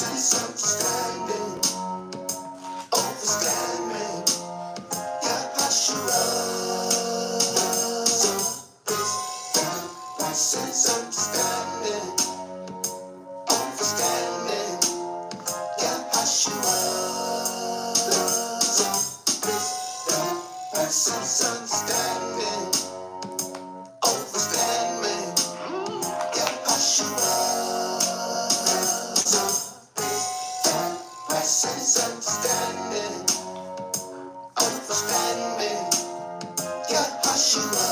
Understanding, overstanding, Yahushua. Sense understanding, overstanding, Yahushua. Sense understanding, overstanding, Yahushua. Sense understanding, overstanding, Yahushua.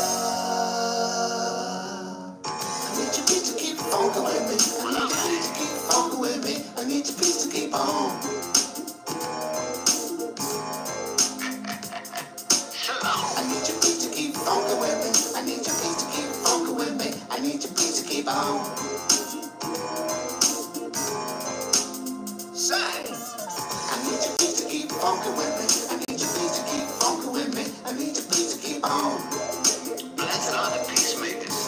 I need your peace to keep funkin' with me. I need your peace to keep funkin' with me. I need your peace to keep on. I need your peace to keep funkin' with me. I need your peace to keep funkin' with me. I need your peace to keep on. Say, I need your peace to keep funkin' with me. I need your peace to keep funkin' with me. I need your peace to keep on. Blessed are the peacemakers.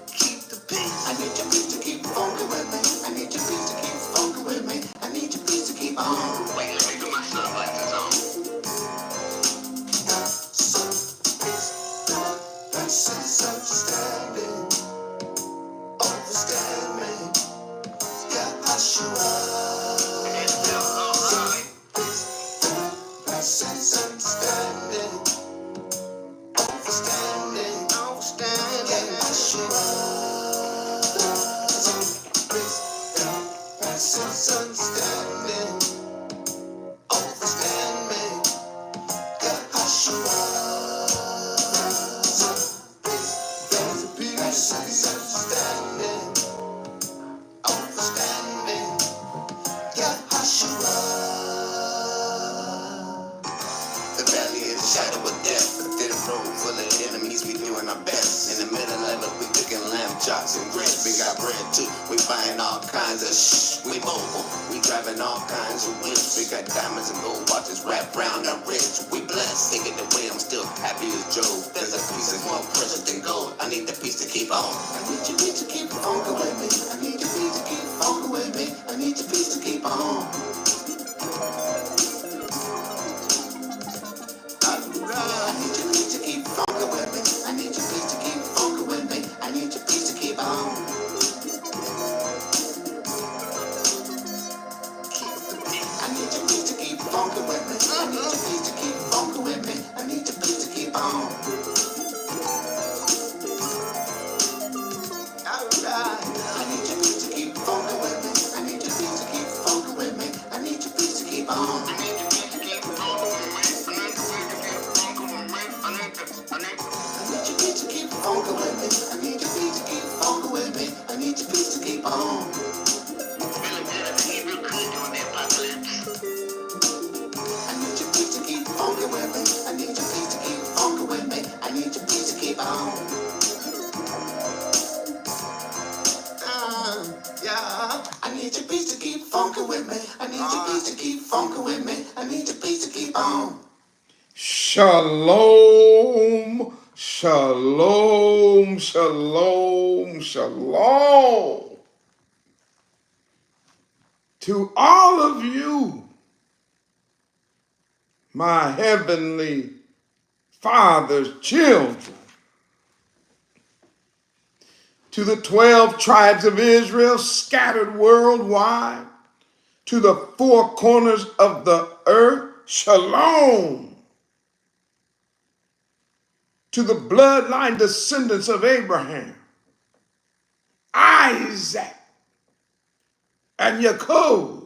Keep the peace. I need your peace to keep funkin' with me. I need your peace to keep funkin' with me. I need your peace to keep on. Wait, let me put my sunglasses on. Sense understanding, overstanding, Yahushua. Sense understanding, overstanding, Yahushua. Sense understanding, overstanding, Yahushua. Sense understanding, overstanding, Yahushua. The valley is the shadow of death, a thin road full of enemies. We doing our best. In the middle of it, we cooking lamb chops and grits. We got bread too. We buying all kinds of We mobile. We driving all kinds of whips. We got diamonds and gold watches wrapped round our wrists. We blessed, thinking the way I'm still happy as Job. There's a piece of more precious than gold. I need the piece to keep on. I need your peace to keep funkin' with me. I need your peace to keep funkin' with me. I need your peace to keep on. I need your peace to keep funkin' with me. I need your peace to keep funkin' with me. I need your peace to keep on. I need your peace to keep funkin' with me. I need your peace to keep funkin' with me. I need your peace to keep on. Alright. I need your peace to keep funkin' with me. I need your peace to keep funkin' with me. I need your peace to keep on. I need your peace to keep funkin' with me. I need your peace to keep funkin' with me. I need your peace to keep funkin' with me. I need your peace to keep funkin' with me. I need your peace to keep on. Feeling good at the Hebrew good during the apocalypse. I need your peace to keep funkin' with me. I need your peace to keep funkin' with me. I need your peace to keep on. Yeah. I need your peace to keep funkin' with me. I need your peace to keep funkin' with me. I need your peace to keep on. Shalom, shalom, shalom, shalom to all of you, my heavenly Father's children, to the 12 tribes of Israel scattered worldwide, to the four corners of the earth, shalom. To the bloodline descendants of Abraham, Isaac, and Jacob,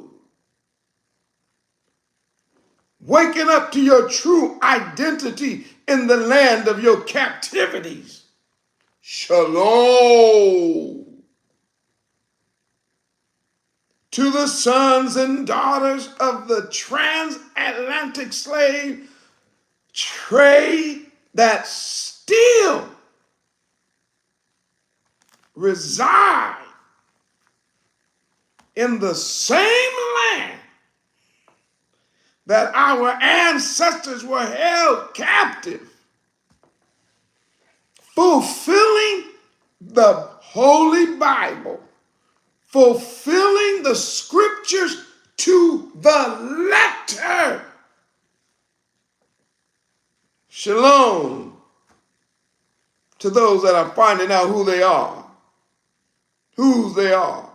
waking up to your true identity in the land of your captivities, shalom. To the sons and daughters of the transatlantic slave trade that still reside in the same land that our ancestors were held captive, fulfilling the Holy Bible, fulfilling the scriptures to the letter. Shalom to those that are finding out who they are, whose they are,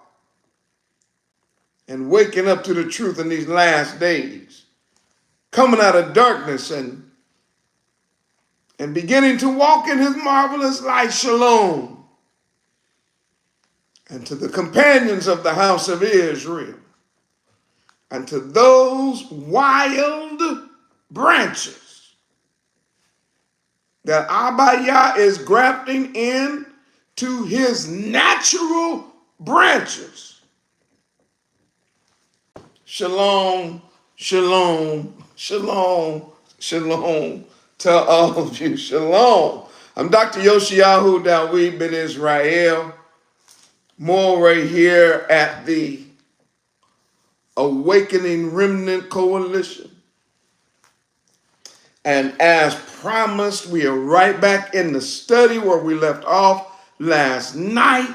and waking up to the truth in these last days, coming out of darkness and beginning to walk in his marvelous light. Shalom. And to the companions of the house of Israel, and to those wild branches that Abba Yah is grafting in to his natural branches. Shalom, shalom, shalom, shalom to all of you. Shalom. I'm Dr. Yoshiyahu Dawid ben Israel, more here at the Awakening Remnant Koalition. And as promised, we are right back in the study where we left off last night.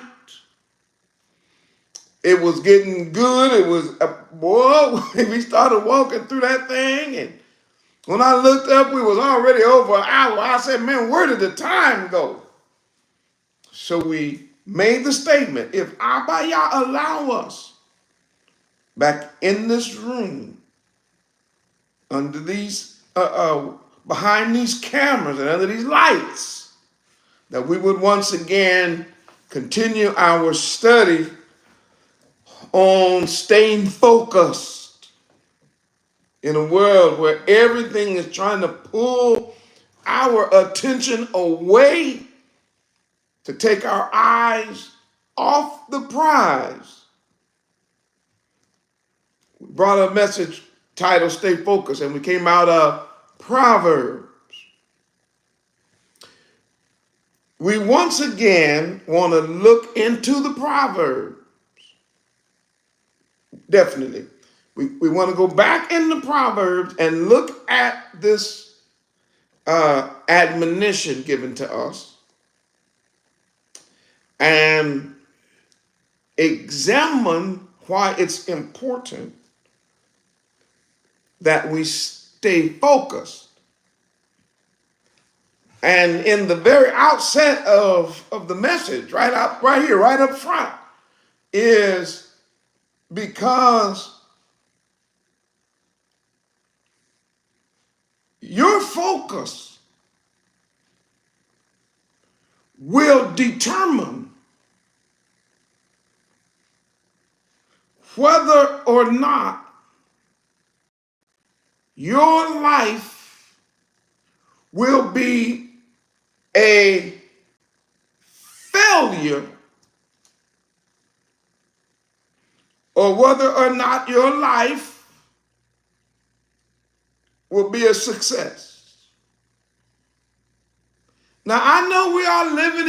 It was getting good. It was, boy, we started walking through that thing. And when I looked up, we was already over an hour. I said, man, where did the time go? So we made the statement, if Abba Yah allow us back in this room, under these, behind these cameras and under these lights, that we would once again continue our study on staying focused in a world where everything is trying to pull our attention away to take our eyes off the prize. We brought a message titled Stay Focused, and we came out of Proverbs. We once again want to look into the Proverbs. Definitely. We want to go back in the Proverbs and look at this admonition given to us and examine why it's important that we stay focused. And in the very outset of the message, right here, right up front, is because your focus will determine whether or not your life will be a failure or whether or not your life will be a success. Now, I know we are living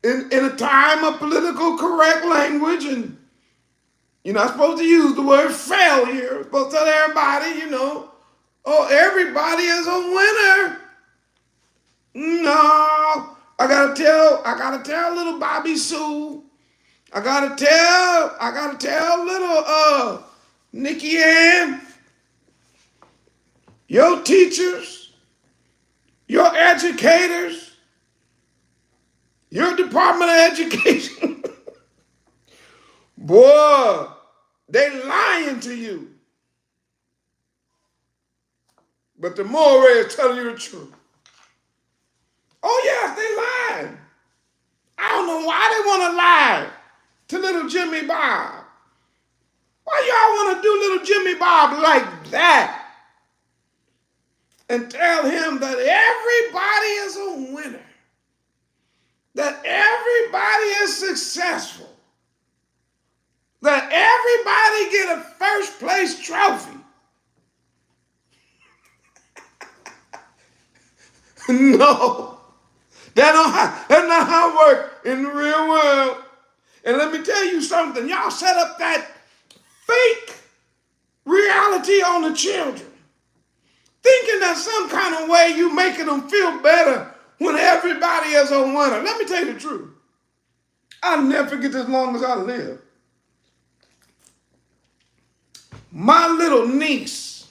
in a time of political correct language, and you're not supposed to use the word failure. You're supposed to tell everybody, oh, everybody is a winner. No, I gotta tell little Bobby Sue. I gotta tell little Nikki Ann, your teachers, your educators, your Department of Education. Boy, they lying to you. But the moral is telling you the truth. Oh, yes, they lying. I don't know why they want to lie to little Jimmy Bob. Why y'all want to do little Jimmy Bob like that? And tell him that everybody is a winner. That everybody is successful. That everybody get a first place trophy. No. That's not how it works in the real world. And let me tell you something. Y'all set up that fake reality on the children, thinking that some kind of way you making them feel better when everybody is a winner. Let me tell you the truth. I'll never forget this as long as I live. My little niece,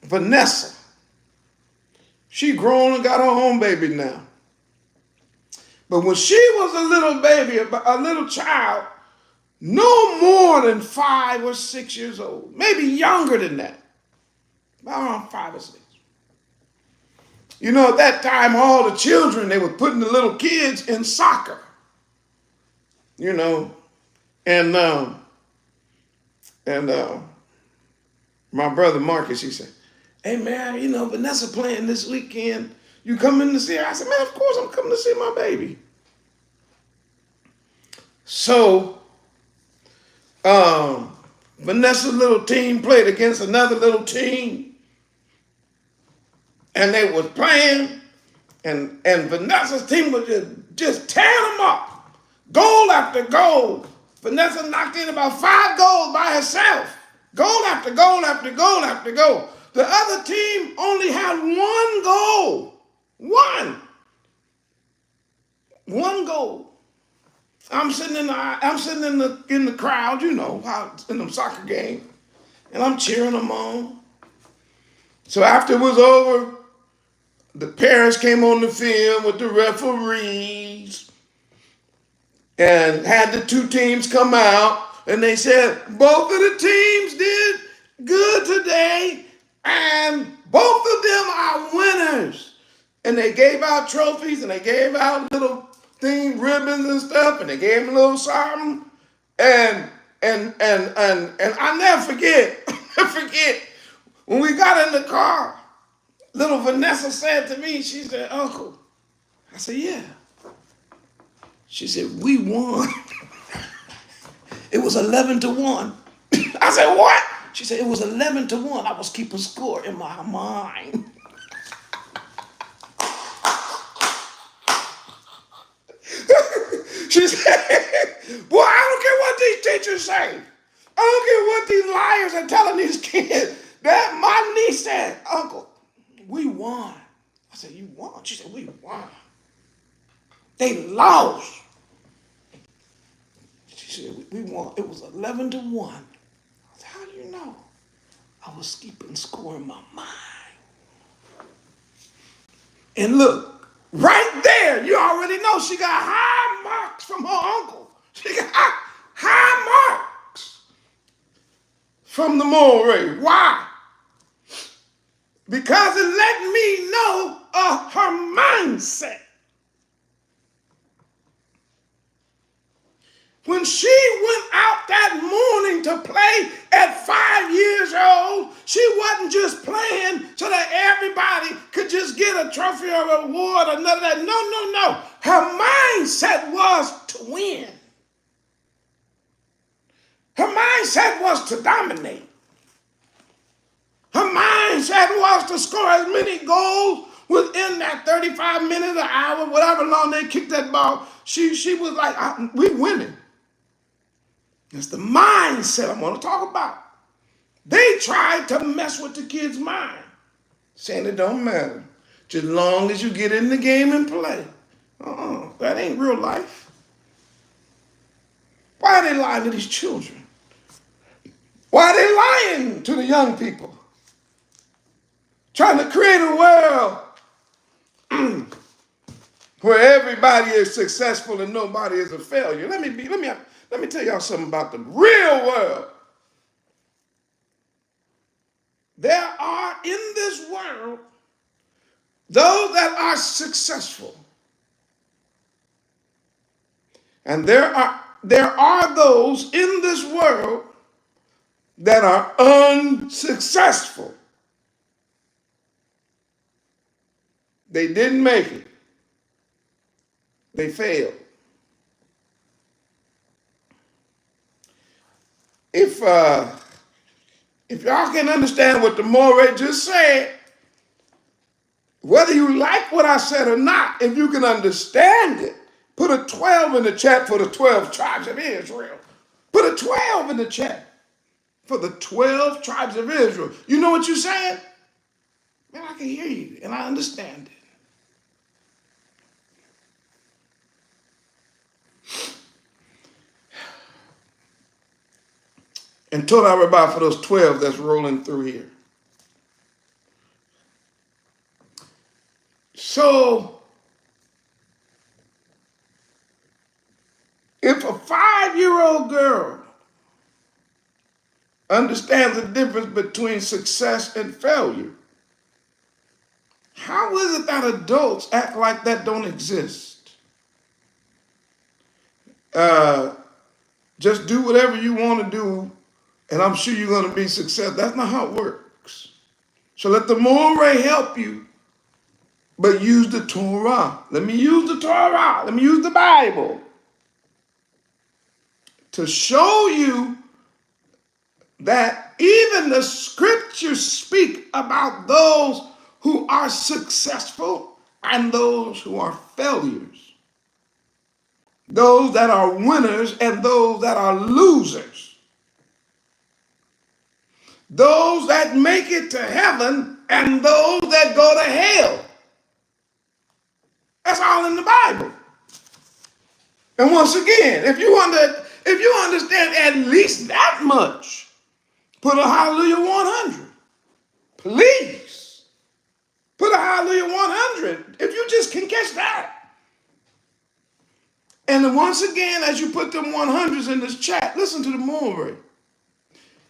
Vanessa, she grown and got her own baby now. But when she was a little baby, a little child, no more than 5 or 6 years old, maybe younger than that, about around 5 or 6. You know, at that time, all the children, they were putting the little kids in soccer, you know, and my brother Marcus, he said, "Hey man, you know, Vanessa playing this weekend. You coming to see her?" I said, "Man, of course I'm coming to see my baby." So, Vanessa's little team played against another little team, and they was playing, and Vanessa's team was just tearing them up, goal after goal. Vanessa knocked in about 5 goals by herself, goal after goal after goal after goal. The other team only had 1 goal, one goal. I'm sitting in the crowd, you know, how in the soccer game, and I'm cheering them on. So after it was over, the parents came on the field with the referees and had the 2 teams come out, and they said both of the teams did good today, and both of them are winners. And they gave out trophies, and they gave out little ribbons and stuff, and they gave them a little something. And I never forget, when we got in the car, little Vanessa said to me, she said, "Uncle," I said, "Yeah." She said, "We won." It was 11-1. I said, "What?" She said, "It was 11-1. I was keeping score in my mind." She said, "Boy, I don't care what these teachers say. I don't care what these liars are telling these kids. That my niece said, 'Uncle, we won.'" I said, "You won?" She said, "We won. They lost." She said, "We won. It was 11-1. I said, "How do you know?" "I was keeping score in my mind." And look, right there, you already know she got high marks from her uncle. She got high marks from the Morehyosh. Why? Because it let me know of her mindset. When she went out that morning to play at 5 years old, she wasn't just playing so that everybody could just get a trophy or a award or none of that. No. Her mindset was to win. Her mindset was to dominate. Her mindset was to score as many goals within that 35 minutes, an hour, whatever long they kicked that ball. She was like, "We winning." It's the mindset I'm going to talk about. They tried to mess with the kid's mind, saying it don't matter, just long as you get in the game and play. That ain't real life. Why are they lying to these children? Why are they lying to the young people? Trying to create a world where everybody is successful and nobody is a failure. Let me tell y'all something about the real world. There are in this world those that are successful. And there are those in this world that are unsuccessful. They didn't make it. They failed. If y'all can understand what the Morehyosh just said, whether you like what I said or not, if you can understand it, put a 12 in the chat for the 12 tribes of Israel. Put a 12 in the chat for the 12 tribes of Israel. You know what you're saying? Man, I can hear you and I understand it. And total everybody for those 12 that's rolling through here. So, if a 5-year-old girl understands the difference between success and failure, how is it that adults act like that don't exist? Just do whatever you want to do, and I'm sure you're going to be successful. That's not how it works. So let the Moreh help you, but use the Torah. Let me use the Torah. Let me use the Bible to show you that even the scriptures speak about those who are successful and those who are failures. Those that are winners and those that are losers. Those that make it to heaven and those that go to hell. That's all in the Bible. And once again, if you understand at least that much, put a hallelujah 100. Please. Put a hallelujah 100. If you just can catch that. And then once again, as you put them 100s in this chat, listen to the Moreh.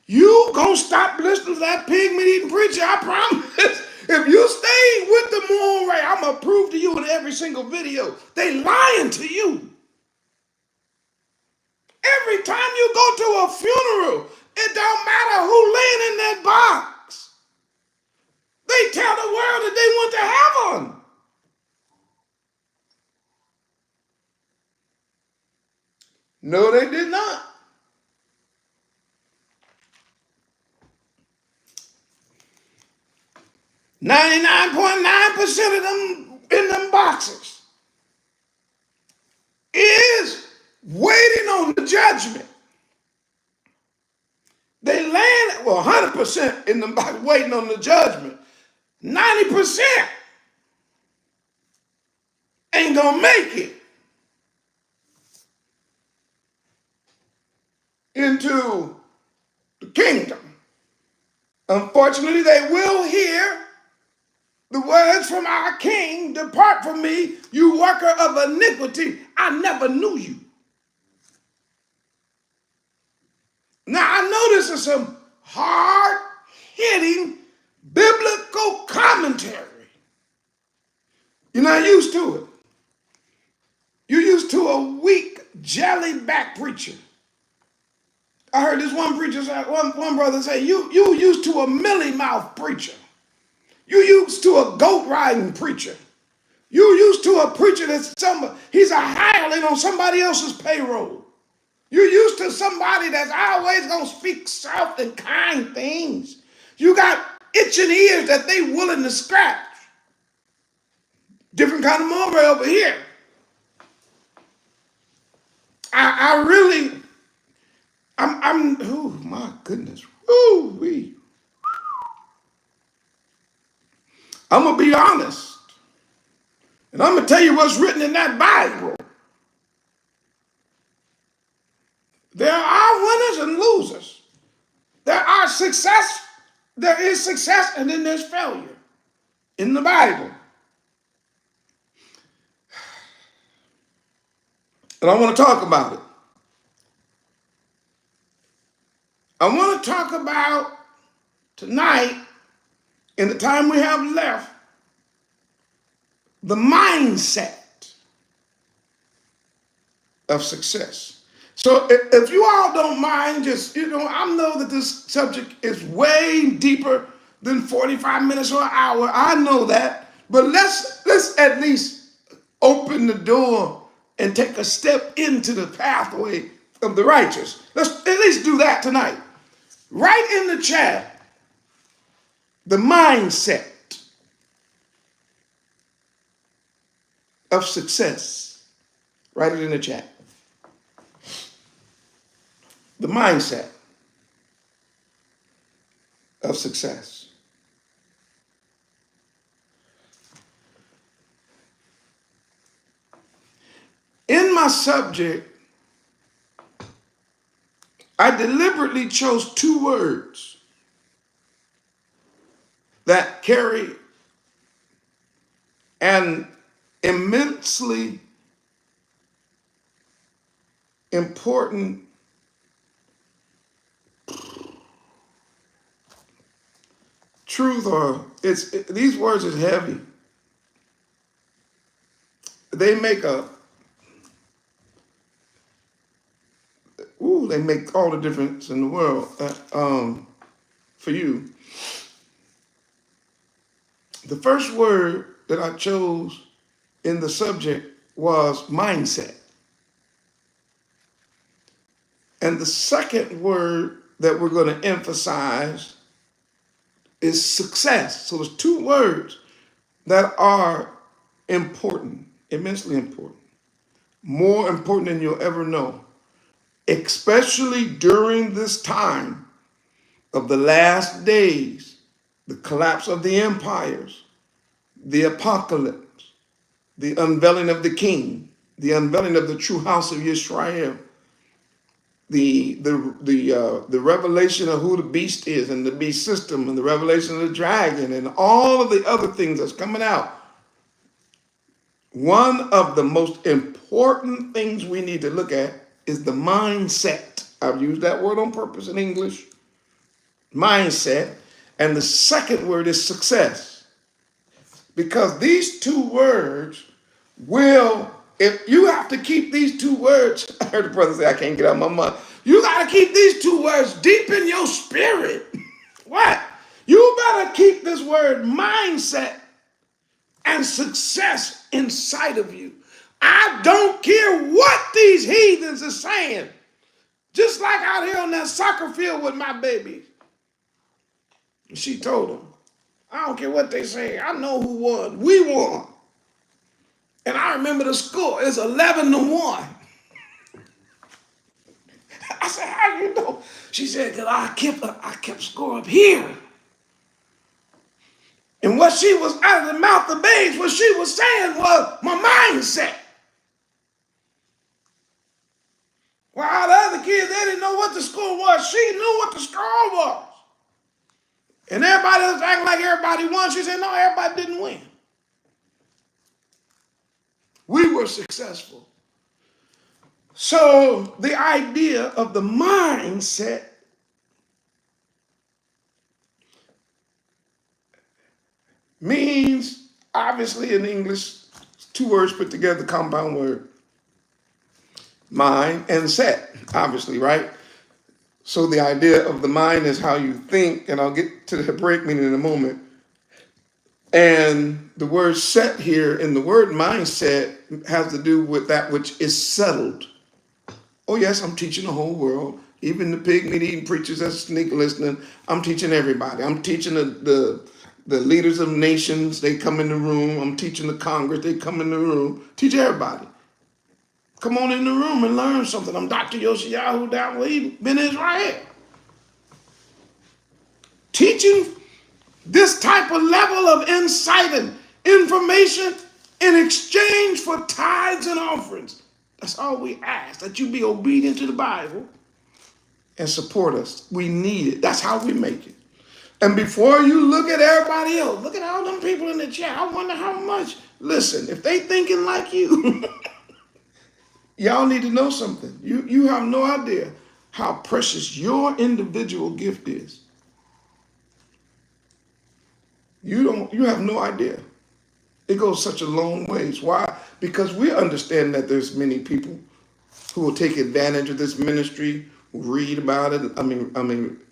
You gonna stop listening to that pig meat eating preacher, I promise. If you stay with the Moreh, I'm gonna prove to you in every single video, they lying to you. Every time you go to a funeral, it don't matter who laying in that box. They tell the world that they went to heaven. No, they did not. 99.9% of them in them boxes is waiting on the judgment. They land, 100% in them boxes waiting on the judgment. 90% ain't gonna make it into the kingdom. Unfortunately, they will hear the words from our King, "Depart from me, you worker of iniquity. I never knew you." Now, I know this is some hard-hitting biblical commentary. You're not used to it. You're used to a weak, jelly-back preacher. I heard this one preacher say, one brother say, you used to a mealy-mouth preacher. You used to a goat-riding preacher. You used to a preacher he's a hireling on somebody else's payroll. You're used to somebody that's always going to speak soft and kind things. You got itching ears that they willing to scratch. Different kind of Moreh over here. Oh my goodness. Woo-wee. I'm going to be honest. And I'm going to tell you what's written in that Bible. There are winners and losers. There is success, and then there's failure in the Bible. And I want to talk about it. I want to talk about tonight, in the time we have left, the mindset of success. So if you all don't mind, I know that this subject is way deeper than 45 minutes or an hour. I know that. But let's at least open the door and take a step into the pathway of the righteous. Let's at least do that tonight. Write in the chat the mindset of success. Write it in the chat. The mindset of success. In my subject, I deliberately chose two words that carry an immensely important truth, or these words is heavy. They make they make all the difference in the world for you. The first word that I chose in the subject was mindset. And the second word that we're going to emphasize is success. So there's two words that are important, immensely important, more important than you'll ever know, especially during this time of the last days, the collapse of the empires, the apocalypse, the unveiling of the king, the unveiling of the true house of Israel, the revelation of who the beast is and the beast system and the revelation of the dragon and all of the other things that's coming out. One of the most important things we need to look at is the mindset. I've used that word on purpose in English. Mindset. And the second word is success. Because these two words will, if you have to keep these two words, I heard the brother say, I can't get out of my mind. You got to keep these two words deep in your spirit. What? You better keep this word mindset and success inside of you. I don't care what these heathens are saying. Just like out here on that soccer field with my baby. She told him, I don't care what they say. I know who won. We won. And I remember the score. It's 11-1. I said, how do you know? She said, because I kept score up here. And what she was out of the mouth of babes, what she was saying was my mindset. While the other kids, they didn't know what the score was. She knew what the score was. And everybody was acting like everybody won. She said, no, everybody didn't win. We were successful. So the idea of the mindset means, obviously in English, two words put together, compound word. Mind and set, obviously, right? So the idea of the mind is how you think, and I'll get to the Hebraic meaning in a moment. And the word set here in the word mindset has to do with that which is settled. Oh yes, I'm teaching the whole world. Even the pig meat eating preachers that's sneak listening, I'm teaching everybody. I'm teaching the leaders of nations, they come in the room. I'm teaching the Congress, they come in the room. Teach everybody. Come on in the room and learn something. I'm Dr. Yoshiyahu down where he been in Israel. Teaching this type of level of insight and information in exchange for tithes and offerings. That's all we ask, that you be obedient to the Bible and support us. We need it. That's how we make it. And before you look at everybody else, look at all them people in the chat. I wonder how much. Listen, if they thinking like you, y'all need to know something. You have no idea how precious your individual gift is. You have no idea. It goes such a long ways. Why? Because we understand that there's many people who will take advantage of this ministry, read about it.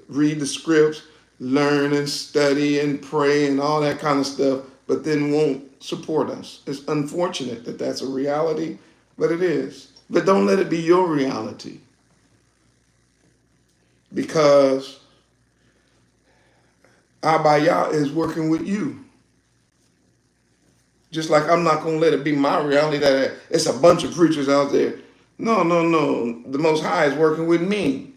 Read the scripts, learn and study and pray and all that kind of stuff, but then won't support us. It's unfortunate that that's a reality, but it is. But don't let it be your reality. Because Abaya is working with you. Just like I'm not going to let it be my reality that it's a bunch of preachers out there. No. The Most High is working with me.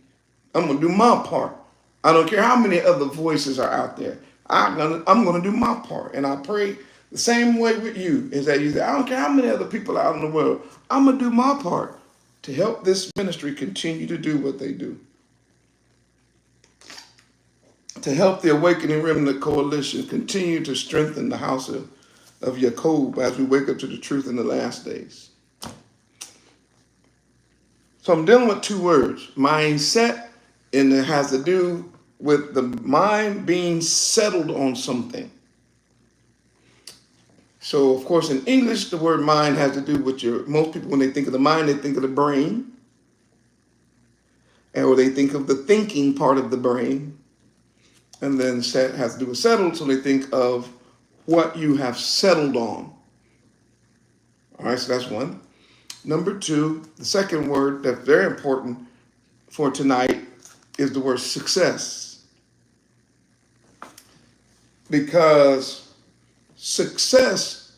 I'm going to do my part. I don't care how many other voices are out there. I'm going to do my part. And I pray the same way with you, is that you say, I don't care how many other people are out in the world. I'm going to do my part to help this ministry continue to do what they do. to help the Awakening Remnant Coalition continue to strengthen the house of Jacob as we wake up to the truth in the last days. So I'm dealing with two words, mindset, and it has to do with the mind being settled on something. So, of course, in English, the word mind has to do with most people, when they think of the mind, they think of the brain, or they think of the thinking part of the brain. And then set has to do with settled, so they think of what you have settled on. All right, so that's one. Number two, the second word that's very important for tonight is the word success. Because success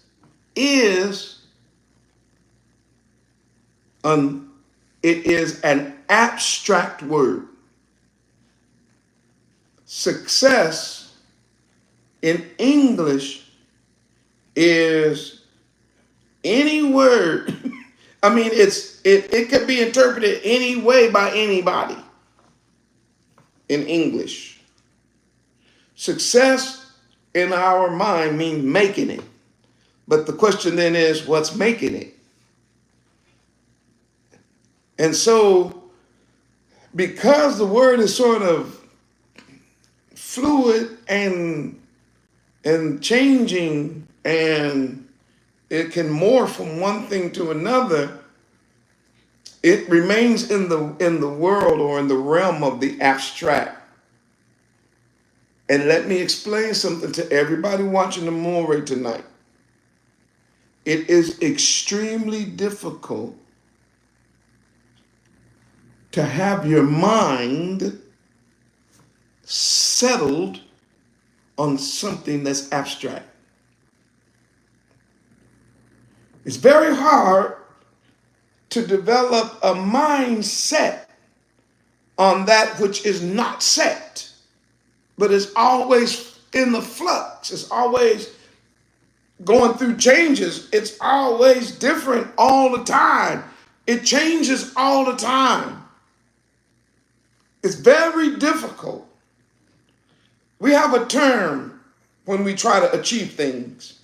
is an abstract word. Success in English is any word. I mean, it can be interpreted any way by anybody in English. Success in our mind means making it. But the question then is, what's making it? And so, because the word is sort of fluid and changing, and it can morph from one thing to another, it remains in the world or in the realm of the abstract. And let me explain something to everybody watching the Moray tonight. It is extremely difficult to have your mind settled on something that's abstract. It's very hard to develop a mindset on that which is not set, but it's always in the flux. It's always going through changes. It's always different all the time. It changes all the time. It's very difficult. We have a term when we try to achieve things,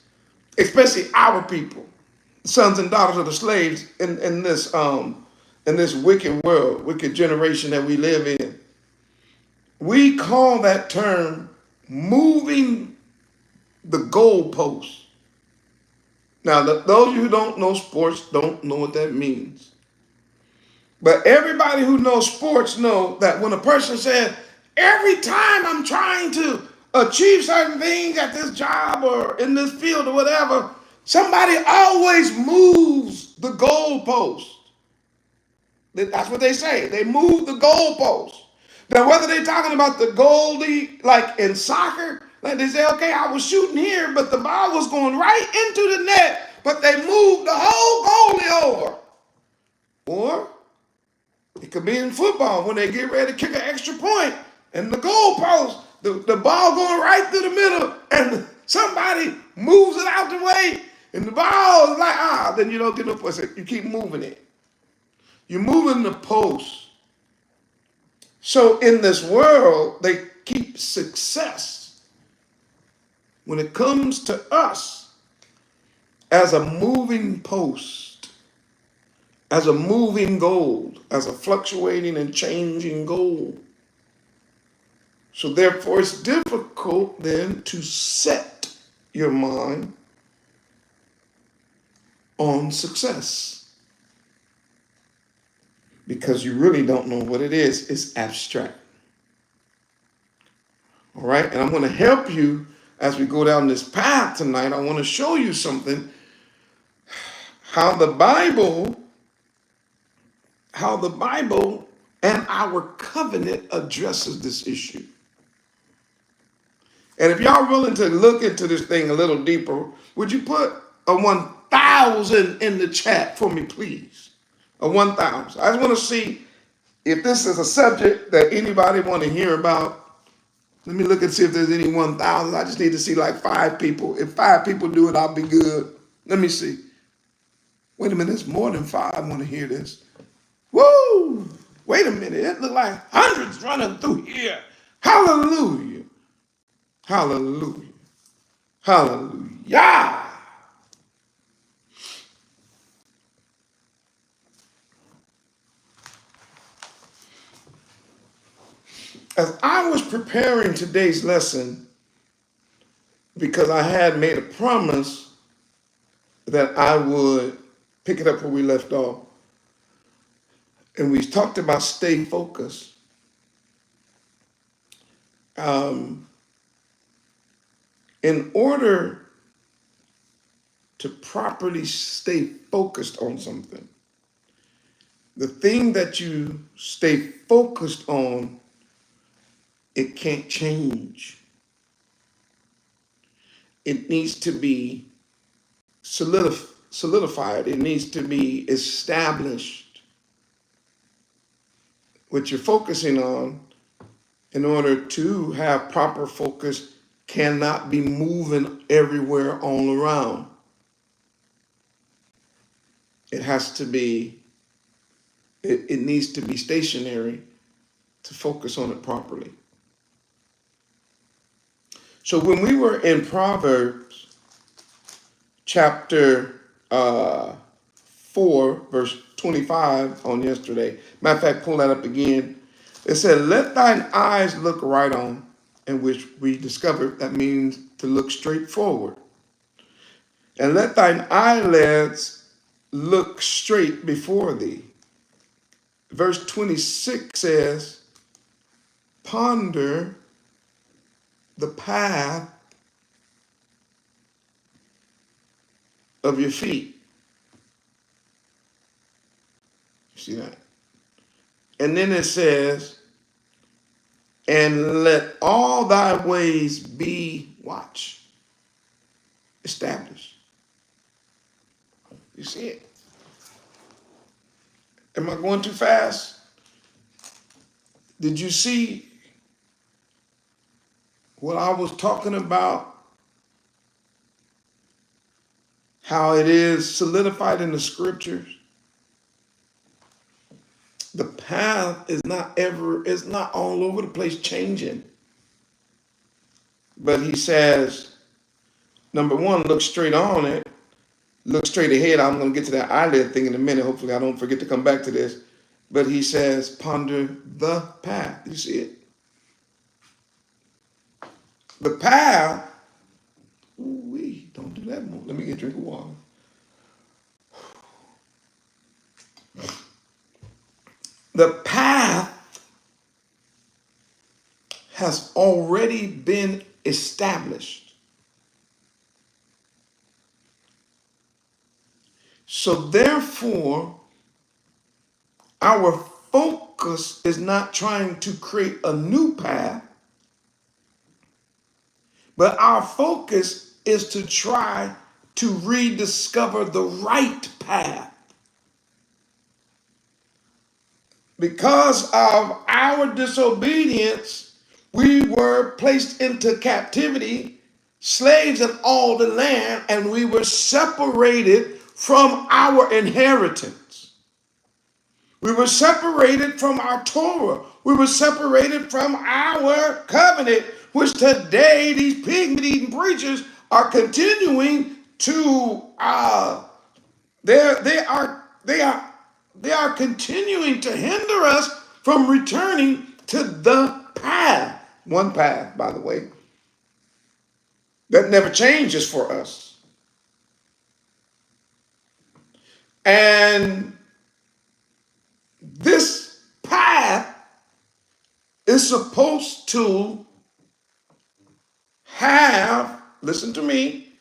especially our people, sons and daughters of the slaves in this wicked world, wicked generation that we live in. We call that term moving the goalpost. Now, those of you who don't know sports don't know what that means. But everybody who knows sports know that when a person says, every time I'm trying to achieve certain things at this job or in this field or whatever, somebody always moves the goalpost. That's what they say. They move the goalpost. Now, whether they're talking about the goalie, like in soccer, like they say, okay, I was shooting here, but the ball was going right into the net, but they moved the whole goalie over. Or it could be in football when they get ready to kick an extra point and the goalpost, the ball going right through the middle, and somebody moves it out the way, and the ball is like, then you don't get no points. You keep moving it. You're moving the post. So in this world, they keep success when it comes to us as a moving post, as a moving goal, as a fluctuating and changing goal. So therefore, it's difficult then to set your mind on success, because you really don't know what it is. It's abstract. All right, and I'm going to help you as we go down this path tonight. I want to show you something, how the Bible and our covenant addresses this issue. And if y'all willing to look into this thing a little deeper, would you put a 1,000 in the chat for me, please? A 1,000. I just want to see if this is a subject that anybody want to hear about. Let me look and see if there's any 1,000. I just need to see like 5 people. If 5 people do it, I'll be good. Let me see. Wait a minute, there's more than 5 want to hear this. Woo! Wait a minute, it look like hundreds running through here. Hallelujah. Hallelujah. Hallelujah. As I was preparing today's lesson, because I had made a promise that I would pick it up where we left off, and we talked about stay focused. In order to properly stay focused on something, the thing that you stay focused on, it can't change. It needs to be solidified. It needs to be established. What you're focusing on, in order to have proper focus, cannot be moving everywhere all around. It has to be, it needs to be stationary to focus on it properly. So when we were in Proverbs chapter 4, verse 25 on yesterday, matter of fact, pull that up again. It said, let thine eyes look right on, in which we discovered that means to look straight forward. And let thine eyelids look straight before thee. Verse 26 says, ponder the path of your feet. You see that? And then it says, and let all thy ways be, watch, established. You see it? Am I going too fast? Did you see what I was talking about? How it is solidified in the scriptures? The path is not all over the place changing. But he says, number one, look straight on it. Look straight ahead. I'm going to get to that eyelid thing in a minute. Hopefully I don't forget to come back to this. But he says, ponder the path. You see it? The path, ooh-wee, don't do that more. Let me get a drink of water. The path has already been established. So therefore, our focus is not trying to create a new path, but our focus is to try to rediscover the right path. Because of our disobedience, we were placed into captivity, slaves in all the land, and we were separated from our inheritance. We were separated from our Torah. We were separated from our covenant, which today these pig-eating preachers are continuing to they are continuing to hinder us from returning to the path. One path, by the way, that never changes for us. And this path is supposed to have, listen to me,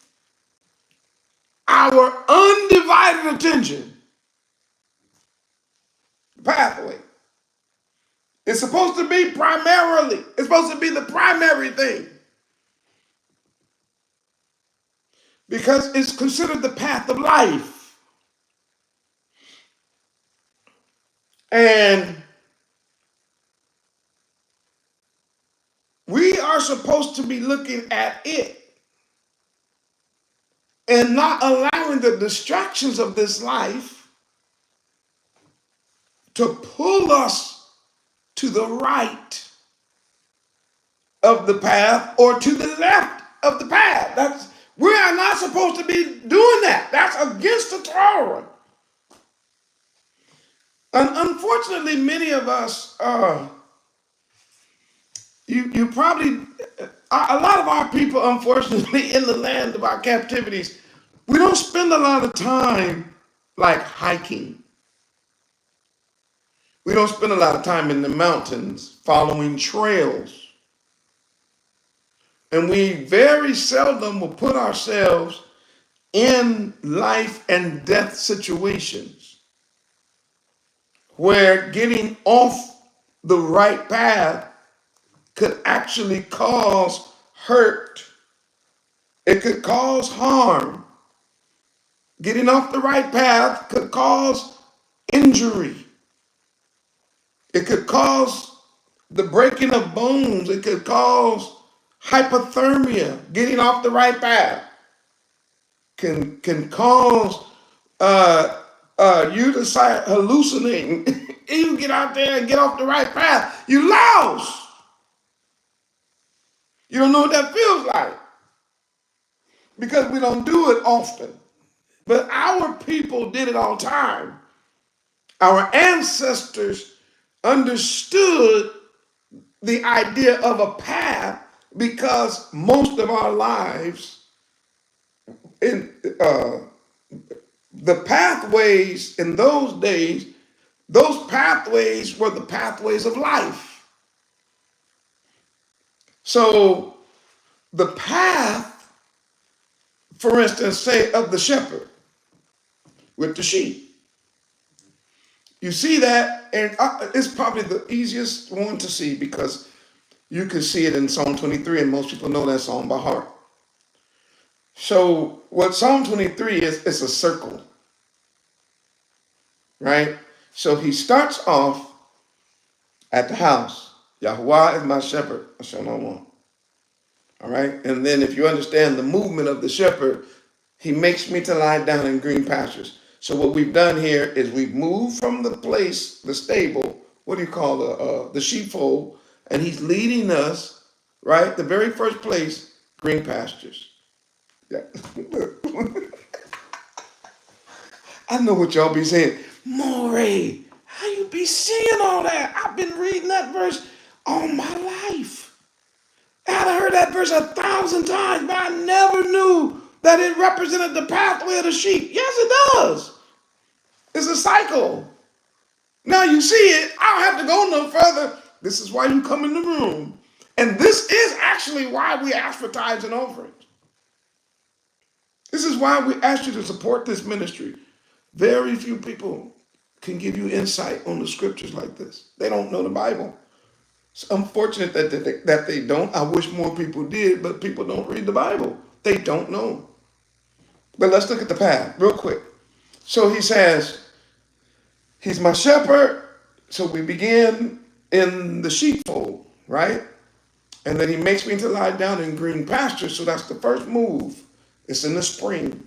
our undivided attention. Pathway. It's supposed to be it's supposed to be the primary thing. Because it's considered the path of life. And we are supposed to be looking at it and not allowing the distractions of this life to pull us to the right of the path or to the left of the path. We are not supposed to be doing that. That's against the Torah. And unfortunately, many of us, you probably, a lot of our people, unfortunately, in the land of our captivities, we don't spend a lot of time like hiking. We don't spend a lot of time in the mountains following trails. And we very seldom will put ourselves in life and death situations where getting off the right path could actually cause hurt. It could cause harm. Getting off the right path could cause injury. It could cause the breaking of bones. It could cause hypothermia. Getting off the right path can cause you to start hallucinating. You get out there and get off the right path, you lost. You don't know what that feels like because we don't do it often. But our people did it all the time. Our ancestors understood the idea of a path because most of our lives in the pathways in those days, those pathways were the pathways of life. So the path, for instance, say of the shepherd with the sheep. You see that, and it's probably the easiest one to see because you can see it in Psalm 23, and most people know that song by heart. So what Psalm 23 is, it's a circle, right? So he starts off at the house. Yahuwah is my shepherd, I shall not want. All right? And then if you understand the movement of the shepherd, he makes me to lie down in green pastures. So what we've done here is we've moved from the place, the stable, what do you call the sheepfold, and he's leading us, right? The very first place, green pastures. Yeah. I know what y'all be saying. Moray, how you be seeing all that? I've been reading that verse all my life. I've heard that verse 1,000 times, but I never knew that it represented the pathway of the sheep. Yes, it does. It's a cycle. Now you see it. I don't have to go no further. This is why you come in the room. And this is actually why we ask for tithes and offerings. This is why we ask you to support this ministry. Very few people can give you insight on the scriptures like this. They don't know the Bible. It's unfortunate that they don't. I wish more people did, but people don't read the Bible. They don't know. But let's look at the path real quick. So he says, he's my shepherd. So we begin in the sheepfold, right? And then he makes me to lie down in green pastures. So that's the first move. It's in the spring.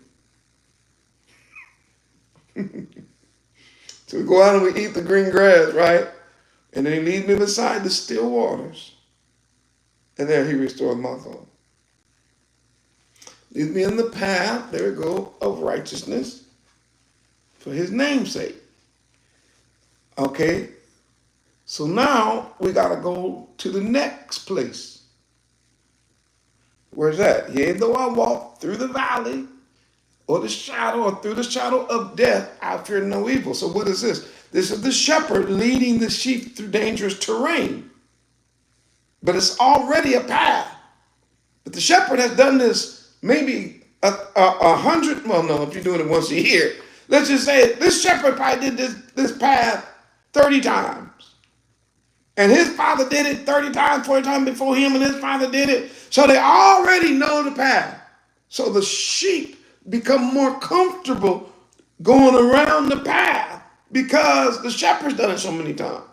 So we go out and we eat the green grass, right? And then he leads me beside the still waters. And there he restores my soul. Leads me in the path, there we go, of righteousness for his name's sake. Okay? So now we got to go to the next place. Where's that? Yea, though I walk through the valley or the shadow or through the shadow of death, I fear no evil. So what is this? This is the shepherd leading the sheep through dangerous terrain. But it's already a path. But the shepherd has done this maybe 100, well, no, if you're doing it once a year. Let's just say this shepherd probably did this path 30 times. And his father did it 30 times, 40 times before him, and his father did it. So they already know the path. So the sheep become more comfortable going around the path because the shepherd's done it so many times.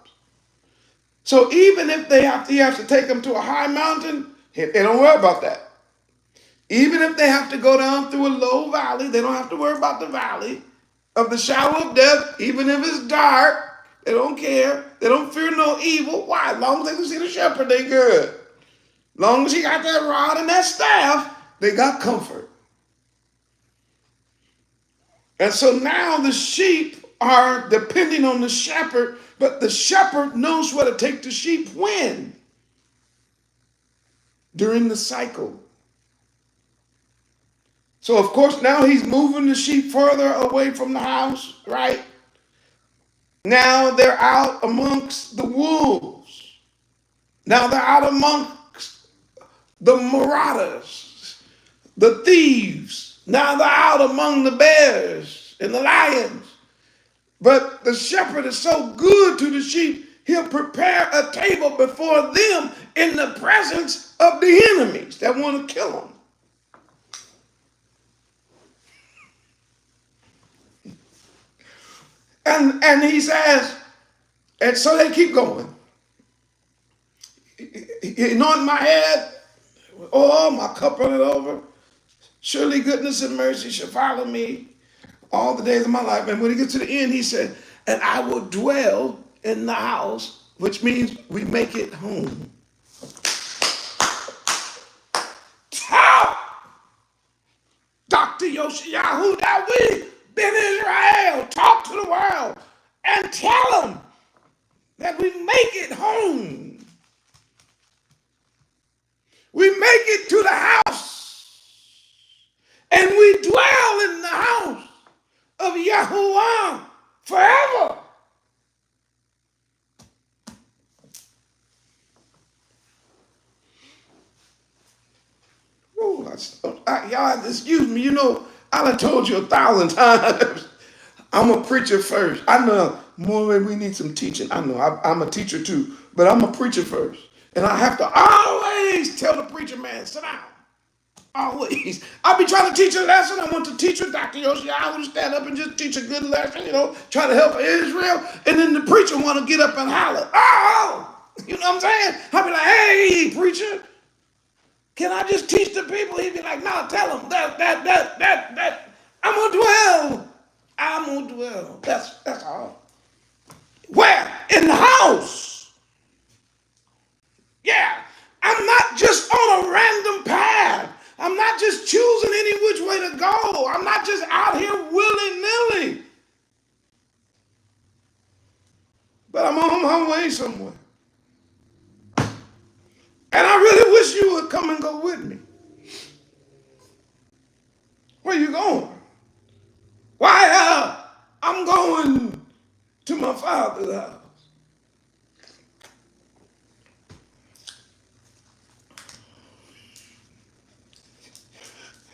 So even if he has to take them to a high mountain, they don't worry about that. Even if they have to go down through a low valley, they don't have to worry about the valley of the shadow of death. Even if it's dark, they don't care. They don't fear no evil. Why? As long as they can see the shepherd, they good. Long as he got that rod and that staff, they got comfort. And so now the sheep are depending on the shepherd, but the shepherd knows what to take the sheep when? During the cycle. So of course now he's moving the sheep further away from the house, right? Now they're out amongst the wolves. Now they're out amongst the marauders, the thieves. Now they're out among the bears and the lions. But the shepherd is so good to the sheep, he'll prepare a table before them in the presence of the enemies that want to kill them. And he says, and so they keep going. He anointed my head, oh, my cup runneth over. Surely goodness and mercy shall follow me all the days of my life. And when he gets to the end, he said, and I will dwell in the house, which means we make it home. Talk, Dr. Yoshiyahu, that we been Israel, talk to the world and tell them that we make it home. We make it to the house and we dwell in the house of Yahuwah forever. Ooh, y'all, excuse me, you know, I done told you 1,000 times. I'm a preacher first. I know, more we need some teaching. I know, I'm a teacher too, but I'm a preacher first. And I have to always tell the preacher, man, sit down. Always. I'll be trying to teach a lesson. I want the teacher, Dr. Yoshi, I want to stand up and just teach a good lesson, you know, try to help Israel. And then the preacher want to get up and holler, oh, you know what I'm saying? I'll be like, hey, preacher, can I just teach the people? He'd be like, no, tell them that. I'm going to dwell. I'm going to dwell. That's all. Where? In the house. Yeah. I'm not just on a random path. I'm not just choosing any which way to go. I'm not just out here willy-nilly. But I'm on my way somewhere. And I really wish you would come and go with me. Where you going? Why, I'm going to my father's house.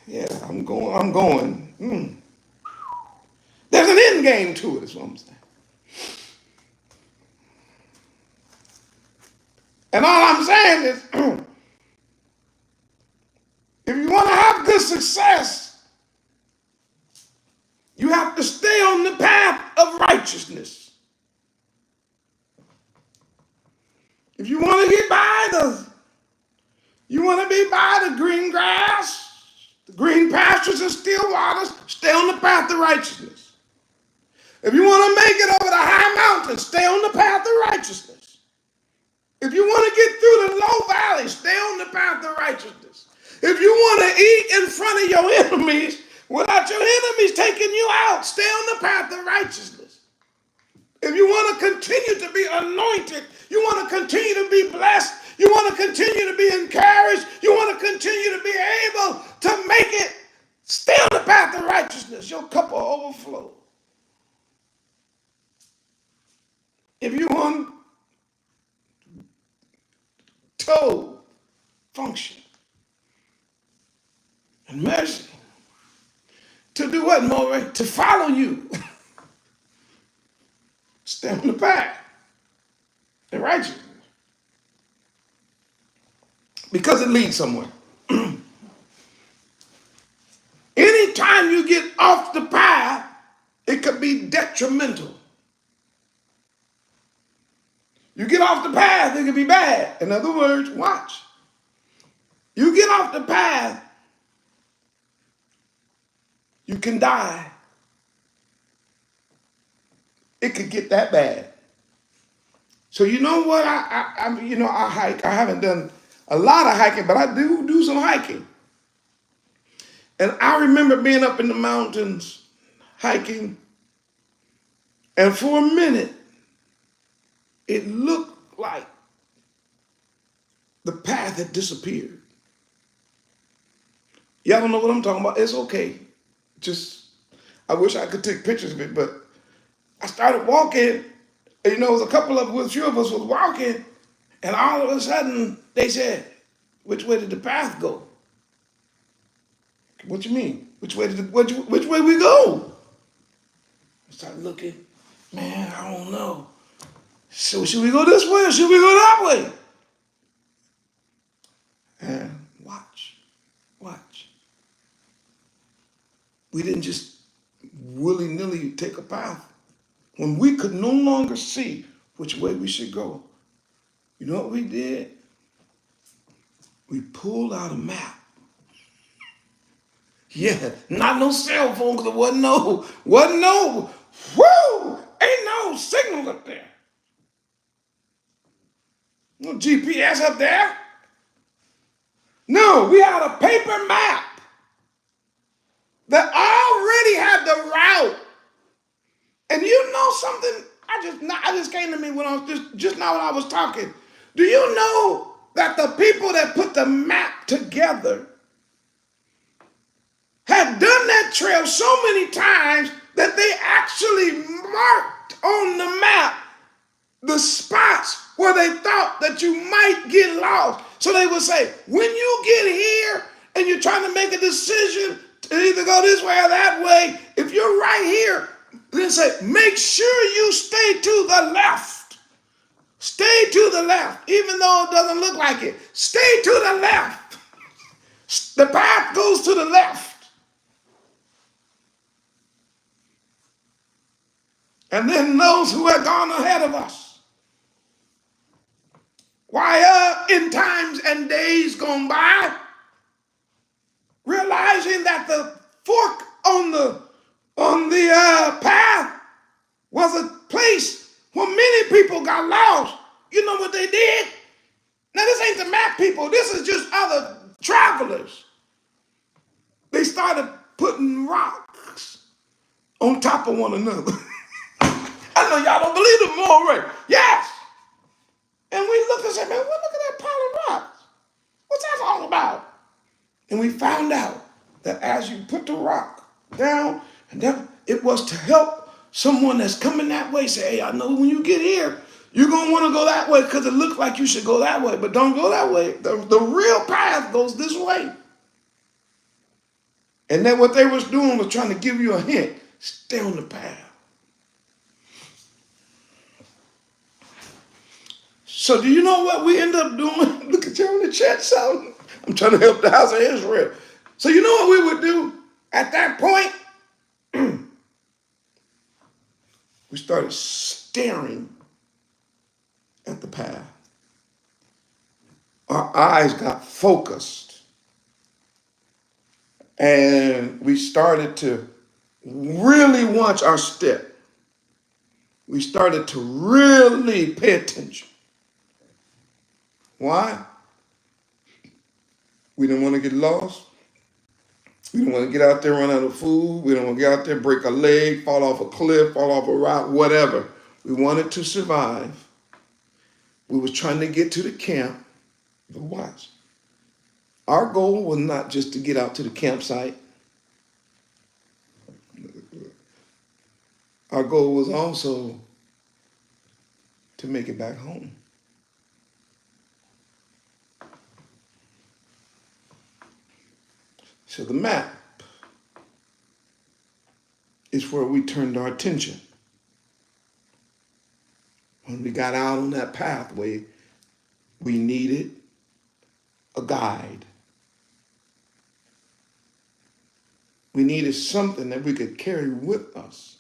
Yeah, I'm going. There's an end game to it, is what I'm saying. And all I'm saying is, if you want to have good success, you have to stay on the path of righteousness. If you want to get you want to be by the green grass, the green pastures and still waters, stay on the path of righteousness. If you want to make it over the high mountains, stay on the path of righteousness. If you want to get through the low valleys, stay on the path of righteousness. If you want to eat in front of your enemies without your enemies taking you out, stay on the path of righteousness. If you want to continue to be anointed, you want to continue to be blessed, you want to continue to be encouraged, you want to continue to be able to make it, stay on the path of righteousness. Your cup will overflow. If you want to function and mercy, to do what, Morey? To follow you. Stay on the path and righteousness. Because it leads somewhere. Anytime you get off the path, it could be detrimental. You get off the path, it could be bad. In other words, watch. You get off the path, you can die. It could get that bad. So you know what? I hike. I haven't done a lot of hiking, but I do some hiking. And I remember being up in the mountains hiking, and for a minute, it looked like the path had disappeared. Y'all don't know what I'm talking about. It's okay. Just, I wish I could take pictures of it, but I started walking. And, it was a few of us was walking, and all of a sudden they said, "Which way did the path go?" What you mean? Which way we go? I started looking. Man, I don't know. So should we go this way or should we go that way? And watch. We didn't just willy-nilly take a path. When we could no longer see which way we should go, you know what we did? We pulled out a map. Yeah, not no cell phone, because there wasn't ain't no signal up there. No GPS up there. No, we had a paper map that already had the route. And you know something? I just came to me when I was just now when I was talking. Do you know that the people that put the map together had done that trail so many times that they actually marked on the map the spots where they thought that you might get lost. So they would say, when you get here and you're trying to make a decision to either go this way or that way, if you're right here, then say, make sure you stay to the left. Stay to the left, even though it doesn't look like it. Stay to the left. The path goes to the left. And then those who had gone ahead of us, why in times and days gone by, realizing that the fork on the path was a place where many people got lost. You know what they did? Now this ain't the map people. This is just other travelers. They started putting rocks on top of one another. I know y'all don't believe the moral right? Yes. And we looked and said, man, look at that pile of rocks. What's that all about? And we found out that as you put the rock down, and then it was to help someone that's coming that way say, hey, I know when you get here, you're going to want to go that way because it looks like you should go that way, but don't go that way. The real path goes this way. And then what they was doing was trying to give you a hint. Stay on the path. So do you know what we end up doing? Look at you in the chat sound. I'm trying to help the house of Israel. So you know what we would do at that point? We started staring at the path. Our eyes got focused. And we started to really watch our step. We started to really pay attention. Why? We didn't want to get lost. We didn't want to get out there, run out of food. We didn't want to get out there, break a leg, fall off a cliff, fall off a rock, whatever. We wanted to survive. We was trying to get to the camp. But watch. Our goal was not just to get out to the campsite. Our goal was also to make it back home. So the map is where we turned our attention. When we got out on that pathway, we needed a guide. We needed something that we could carry with us.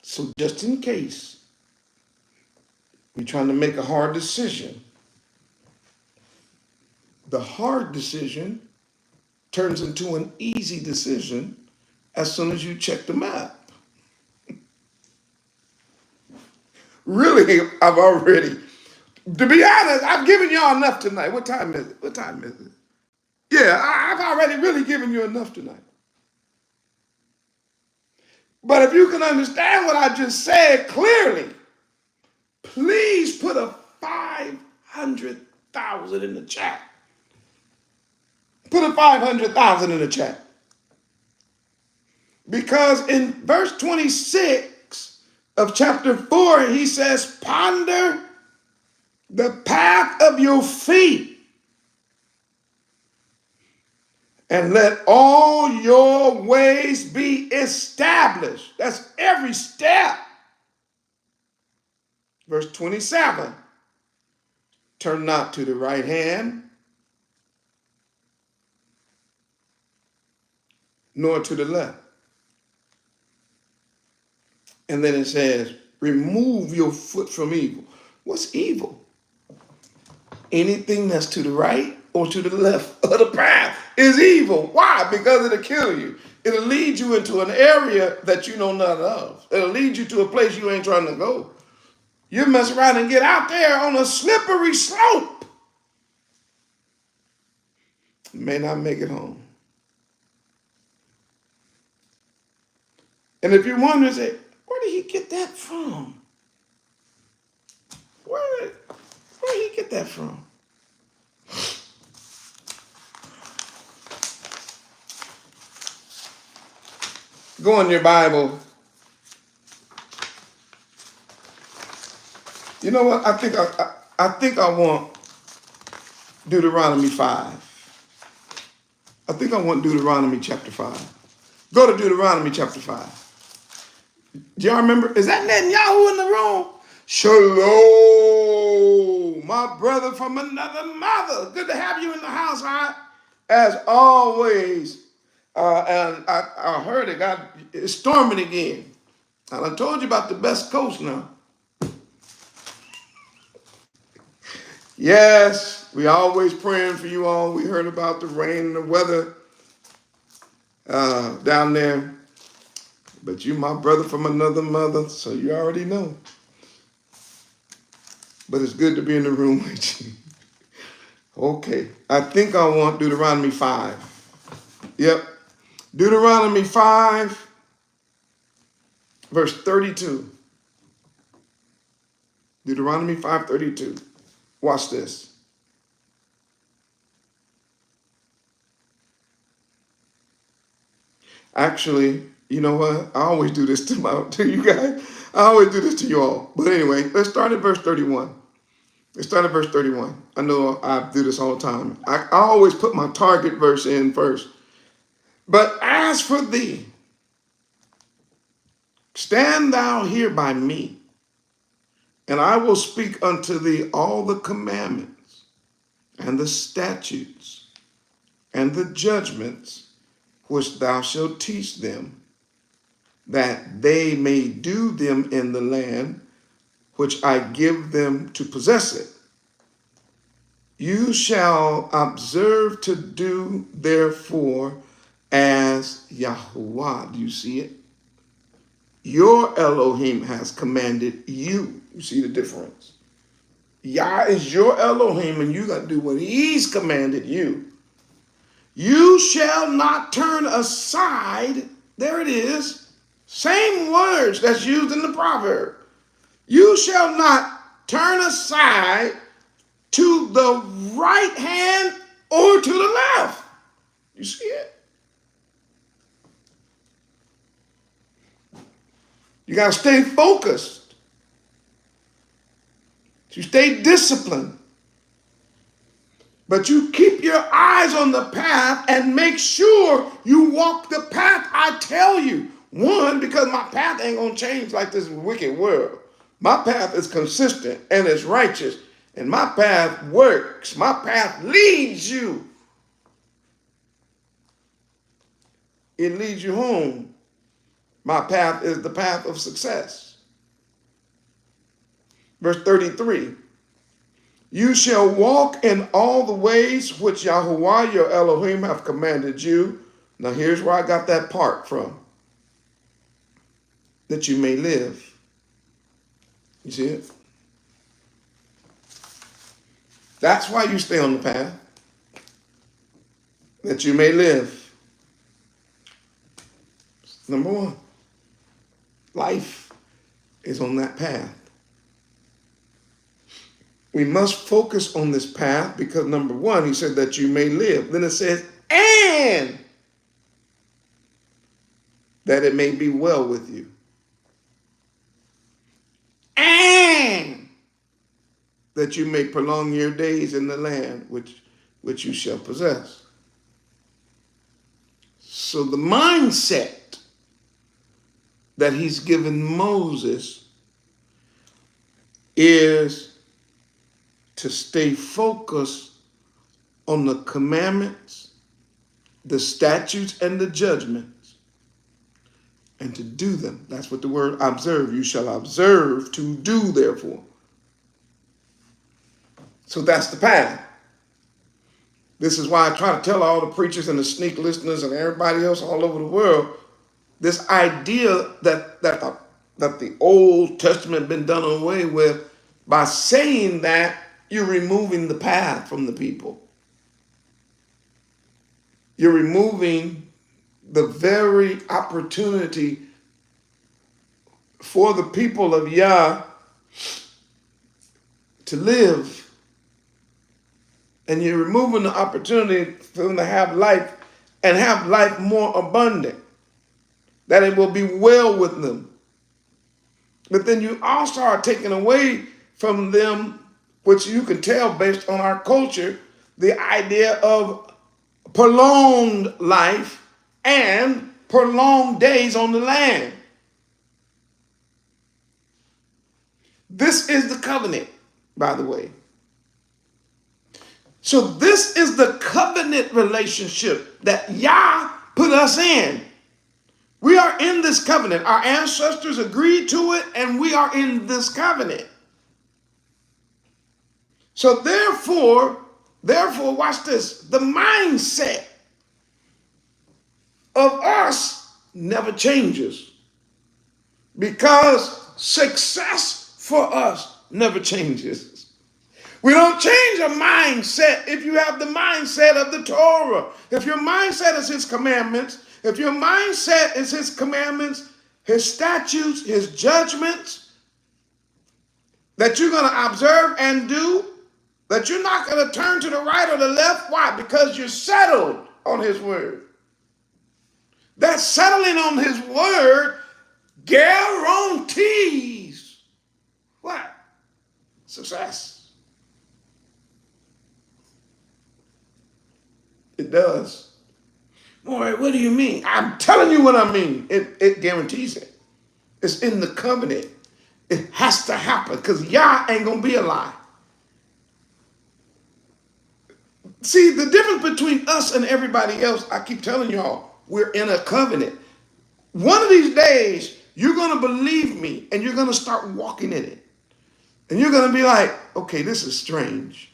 So just in case we're trying to make a hard decision, the hard decision turns into an easy decision as soon as you check the map. Really, To be honest, I've given y'all enough tonight. What time is it? What time is it? Yeah, I've already really given you enough tonight. But if you can understand what I just said clearly, please put a 500,000 in the chat. Put a 500,000 in the chat. Because in verse 26 of chapter 4, he says, ponder the path of your feet and let all your ways be established. That's every step. Verse 27, turn not to the right hand, nor to the left. And then it says, remove your foot from evil. What's evil? Anything that's to the right or to the left of the path is evil. Why? Because it'll kill you. It'll lead you into an area that you know nothing of. It'll lead you to a place you ain't trying to go. You mess around and get out there on a slippery slope. You may not make it home. And if you're wondering, say, where did he get that from? Where did he get that from? Go in your Bible. You know what? I think I want Deuteronomy 5. I think I want Deuteronomy chapter 5. Go to Deuteronomy chapter 5. Do y'all remember? Is that Netanyahu in the room? Shalom, my brother from another mother. Good to have you in the house, huh? As always. And I heard it's storming again. And I told you about the best coast now. Yes, we always praying for you all. We heard about the rain and the weather down there. But you my brother from another mother, so you already know. But it's good to be in the room with you. Okay, I think I want Deuteronomy 5. Yep, Deuteronomy 5, verse 32. Deuteronomy 5:32. Watch this. Actually, you know what? I always do this to you guys. I always do this to you all. But anyway, let's start at verse 31. Let's start at verse 31. I know I do this all the time. I always put my target verse in first. But as for thee, stand thou here by me, and I will speak unto thee all the commandments and the statutes and the judgments which thou shalt teach them, that they may do them in the land which I give them to possess it. You shall observe to do therefore as Yahuwah. Do you see it? Your Elohim has commanded you. You see the difference? Yah is your Elohim, and you got to do what he's commanded you. You shall not turn aside. There it is. Same words that's used in the proverb. You shall not turn aside to the right hand or to the left. You see it? You got to stay focused. You stay disciplined. But you keep your eyes on the path and make sure you walk the path I tell you. One, because my path ain't going to change like this wicked world. My path is consistent and it's righteous. And my path works. My path leads you. It leads you home. My path is the path of success. Verse 33. You shall walk in all the ways which Yahuwah your Elohim have commanded you. Now here's where I got that part from. That you may live. You see it? That's why you stay on the path, that you may live. Number one, life is on that path. We must focus on this path because number one, he said that you may live. Then it says, and that it may be well with you. And that you may prolong your days in the land which you shall possess. So the mindset that he's given Moses is to stay focused on the commandments, the statutes, and the judgments, and to do them. That's what the word observe. You shall observe to do, therefore. So that's the path. This is why I try to tell all the preachers and the sneak listeners and everybody else all over the world, this idea that the Old Testament been done away with, by saying that, you're removing the path from the people. You're removing the very opportunity for the people of Yah to live. And you're removing the opportunity for them to have life and have life more abundant, that it will be well with them. But then you also are taking away from them, which you can tell based on our culture, the idea of prolonged life and prolonged days on the land. This is the covenant, by the way. So this is the covenant relationship that Yah put us in. We are in this covenant. Our ancestors agreed to it, and we are in this covenant. So therefore, watch this. The mindset of us never changes because success for us never changes. We don't change a mindset if you have the mindset of the Torah. If your mindset is his commandments, if your mindset is his commandments, his statutes, his judgments, that you're going to observe and do, that you're not going to turn to the right or the left. Why? Because you're settled on his word. That settling on his word guarantees what? Success. It does. Boy, what do you mean? I'm telling you what I mean. It guarantees it. It's in the covenant. It has to happen because Yah ain't going to be a lie. See, the difference between us and everybody else, I keep telling y'all, we're in a covenant. One of these days, you're going to believe me and you're going to start walking in it. And you're going to be like, okay, this is strange.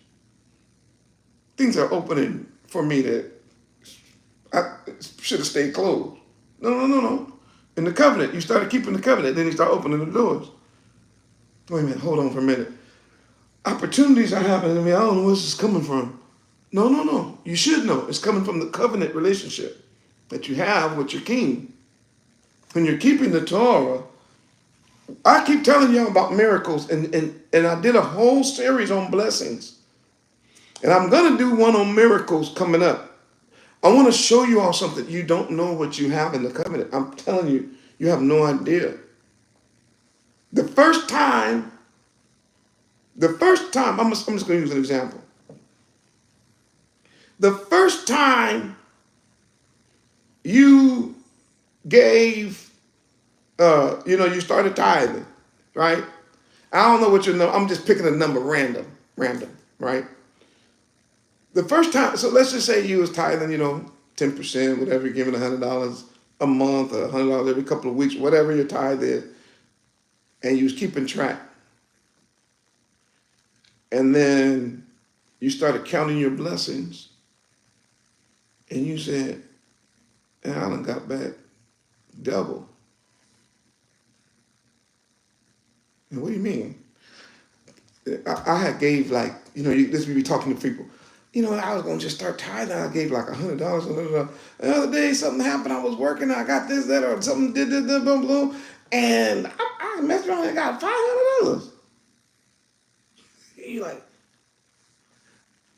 Things are opening for me that I should have stayed closed. No. In the covenant, you started keeping the covenant, then you start opening the doors. Wait a minute, hold on for a minute. Opportunities are happening to me. I don't know where this is coming from. No. You should know. It's coming from the covenant relationship that you have with your king. When you're keeping the Torah, I keep telling y'all about miracles, and I did a whole series on blessings. And I'm going to do one on miracles coming up. I want to show you all something. You don't know what you have in the covenant. I'm telling you, you have no idea. The first time, I'm just going to use an example. The first time you gave, you started tithing, right? I don't know what your number, I'm just picking a number random, right? The first time, so let's just say you was tithing, 10%, whatever, you're giving $100 a month or $100 every couple of weeks, whatever your tithe is, and you was keeping track. And then you started counting your blessings, and you said, and I done got back double. And what do you mean? I had gave like, this we be talking to people. I was gonna just start tithing. I gave like $100. The other day something happened. I was working. I got this, that, or something. Did this, boom, boom, and I messed around and got $500. You like,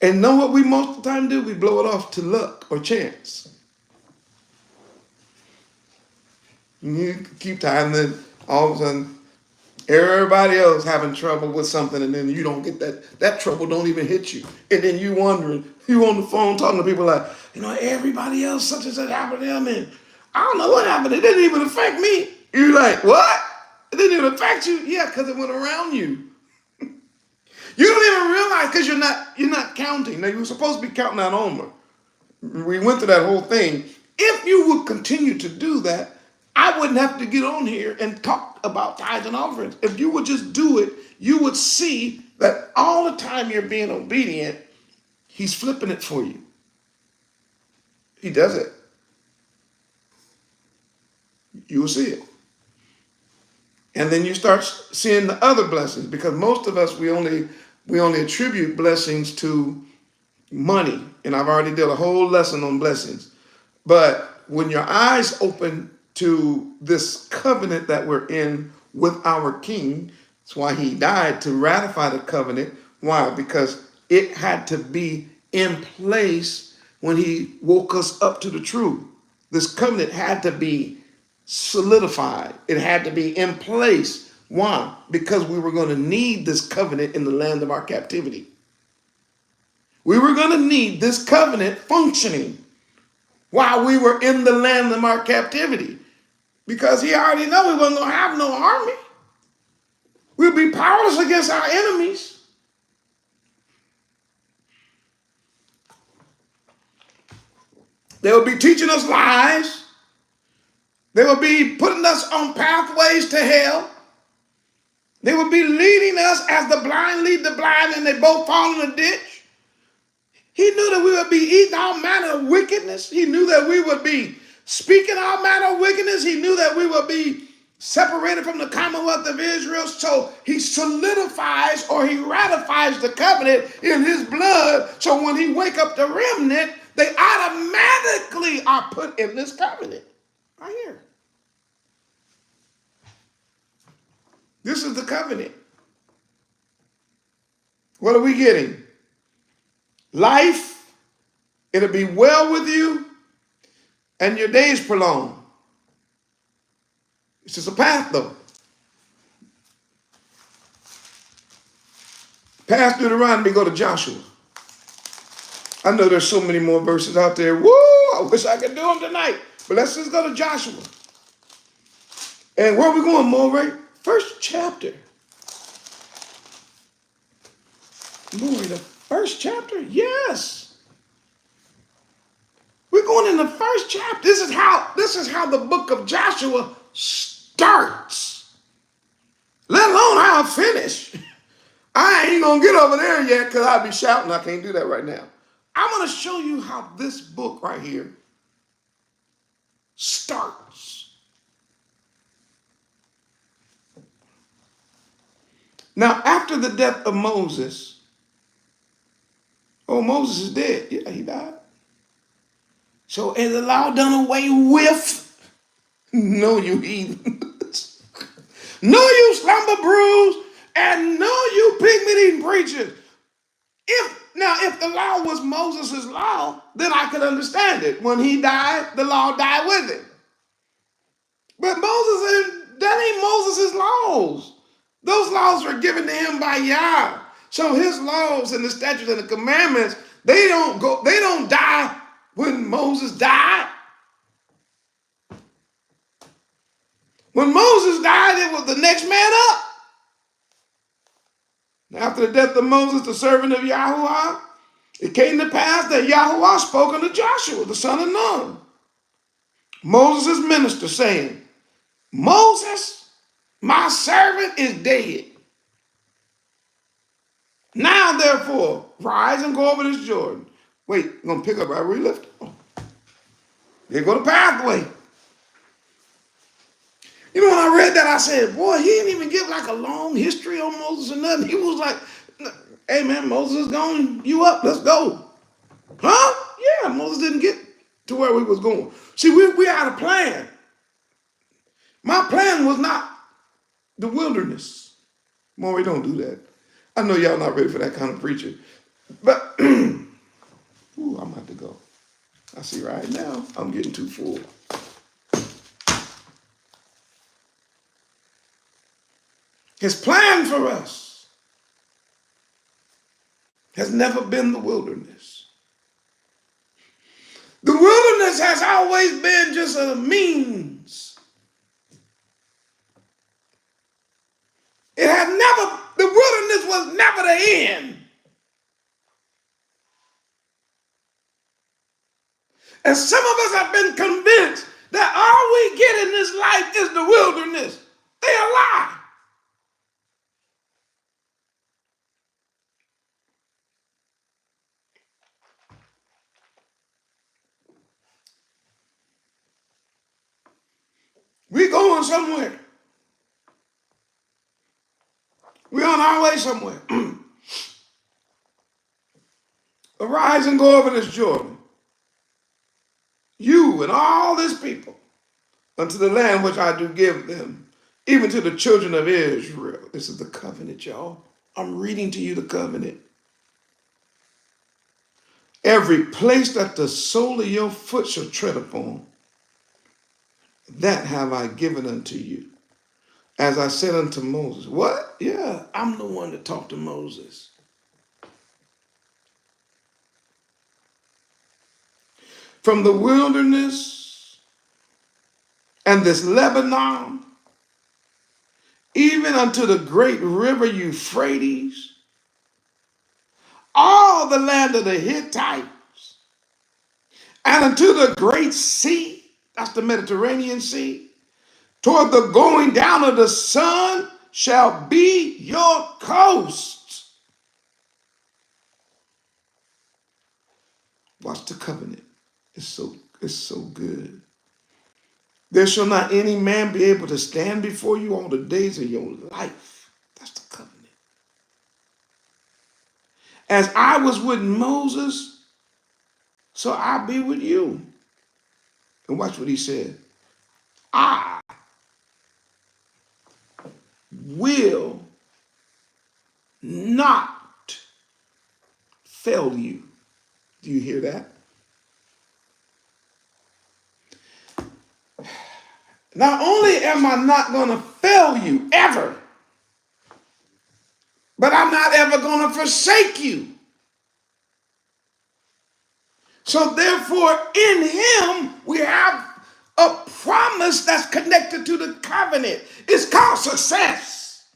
and know what we most of the time do? We blow it off to luck or chance. You keep tithing, then all of a sudden, everybody else having trouble with something, and then you don't get that. That trouble don't even hit you. And then you wondering, you on the phone talking to people like, everybody else such and such happened to them, and I don't know what happened. It didn't even affect me. You're like, what? It didn't even affect you? Yeah, because it went around you. You don't even realize because you're not counting. Now, you were supposed to be counting out Omer. We went through that whole thing. If you would continue to do that, I wouldn't have to get on here and talk about tithes and offerings. If you would just do it, you would see that all the time you're being obedient, he's flipping it for you. He does it. You will see it. And then you start seeing the other blessings, because most of us, we only attribute blessings to money. And I've already did a whole lesson on blessings. But when your eyes open to this covenant that we're in with our King, that's why he died, to ratify the covenant. Why? Because it had to be in place when he woke us up to the truth. This covenant had to be solidified. It had to be in place. Why? Because we were going to need this covenant in the land of our captivity. We were going to need this covenant functioning while we were in the land of our captivity. Because he already knew we wasn't going to have no army. We'd be powerless against our enemies. They would be teaching us lies. They would be putting us on pathways to hell. They would be leading us as the blind lead the blind, and they both fall in a ditch. He knew that we would be eating all manner of wickedness. He knew that we would be speaking all manner of wickedness. He knew that we would be separated from the commonwealth of Israel. So he solidifies, or he ratifies the covenant in his blood. So when he wake up the remnant, they automatically are put in this covenant. Right here. This is the covenant. What are we getting? Life. It'll be well with you, and your days prolonged. It's just a path, though. Past Deuteronomy, go to Joshua. I know there's so many more verses out there. Woo! I wish I could do them tonight. But let's just go to Joshua. And where are we going, Moreh? First chapter. Moreh, the first chapter? Yes. We're going in the first chapter. This is how the book of Joshua starts. Let alone how I finish. I ain't going to get over there yet because I'll be shouting. I can't do that right now. I'm going to show you how this book right here starts. Now, after the death of Moses, Moses is dead. Yeah, he died. So is the law done away with? No, you heathens. No, you slumber bruise, and no, you pigment-eating preachers. If the law was Moses' law, then I could understand it. When he died, the law died with him. But that ain't Moses' laws. Those laws were given to him by Yah. So his laws and the statutes and the commandments, they don't die when Moses died. When Moses died, it was the next man up. After the death of Moses, the servant of Yahuwah, it came to pass that Yahuwah spoke unto Joshua, the son of Nun, Moses' minister, saying, Moses, my servant, is dead. Now, therefore, rise and go over this Jordan. Wait, we're going to pick up right where we left off. There go the pathway. You know, when I read that, I said, boy, he didn't even give like a long history on Moses or nothing. He was like, Hey man, Moses is gone. You up? Let's go. Huh? Yeah, Moses didn't get to where we was going. See, we had a plan. My plan was not the wilderness. Maury, don't do that. I know y'all not ready for that kind of preaching. But, ooh, I'm about to go. I see right now, I'm getting too full. His plan for us has never been the wilderness. The wilderness has always been just a means. It had never, the wilderness was never the end. And some of us have been convinced that all we get in this life is the wilderness. They a lie. We going somewhere. We're on our way somewhere. Arise and go over this Jordan, you and all this people, unto the land which I do give them, even to the children of Israel. This is the covenant, y'all. I'm reading to you the covenant. Every place that the sole of your foot shall tread upon, that have I given unto you. As I said unto Moses. What? Yeah, I'm the one that talked to Moses. From the wilderness and this Lebanon, even unto the great river Euphrates, all the land of the Hittites, and unto the great sea, that's the Mediterranean Sea, toward the going down of the sun shall be your coast. Watch the covenant. It's so good. There shall not any man be able to stand before you all the days of your life. That's the covenant. As I was with Moses, so I'll be with you. And watch what he said. I will not fail you. Do you hear that? Not only am I not going to fail you ever, but I'm not ever going to forsake you. So therefore, in him, we have a promise that's connected to the covenant. It's called success.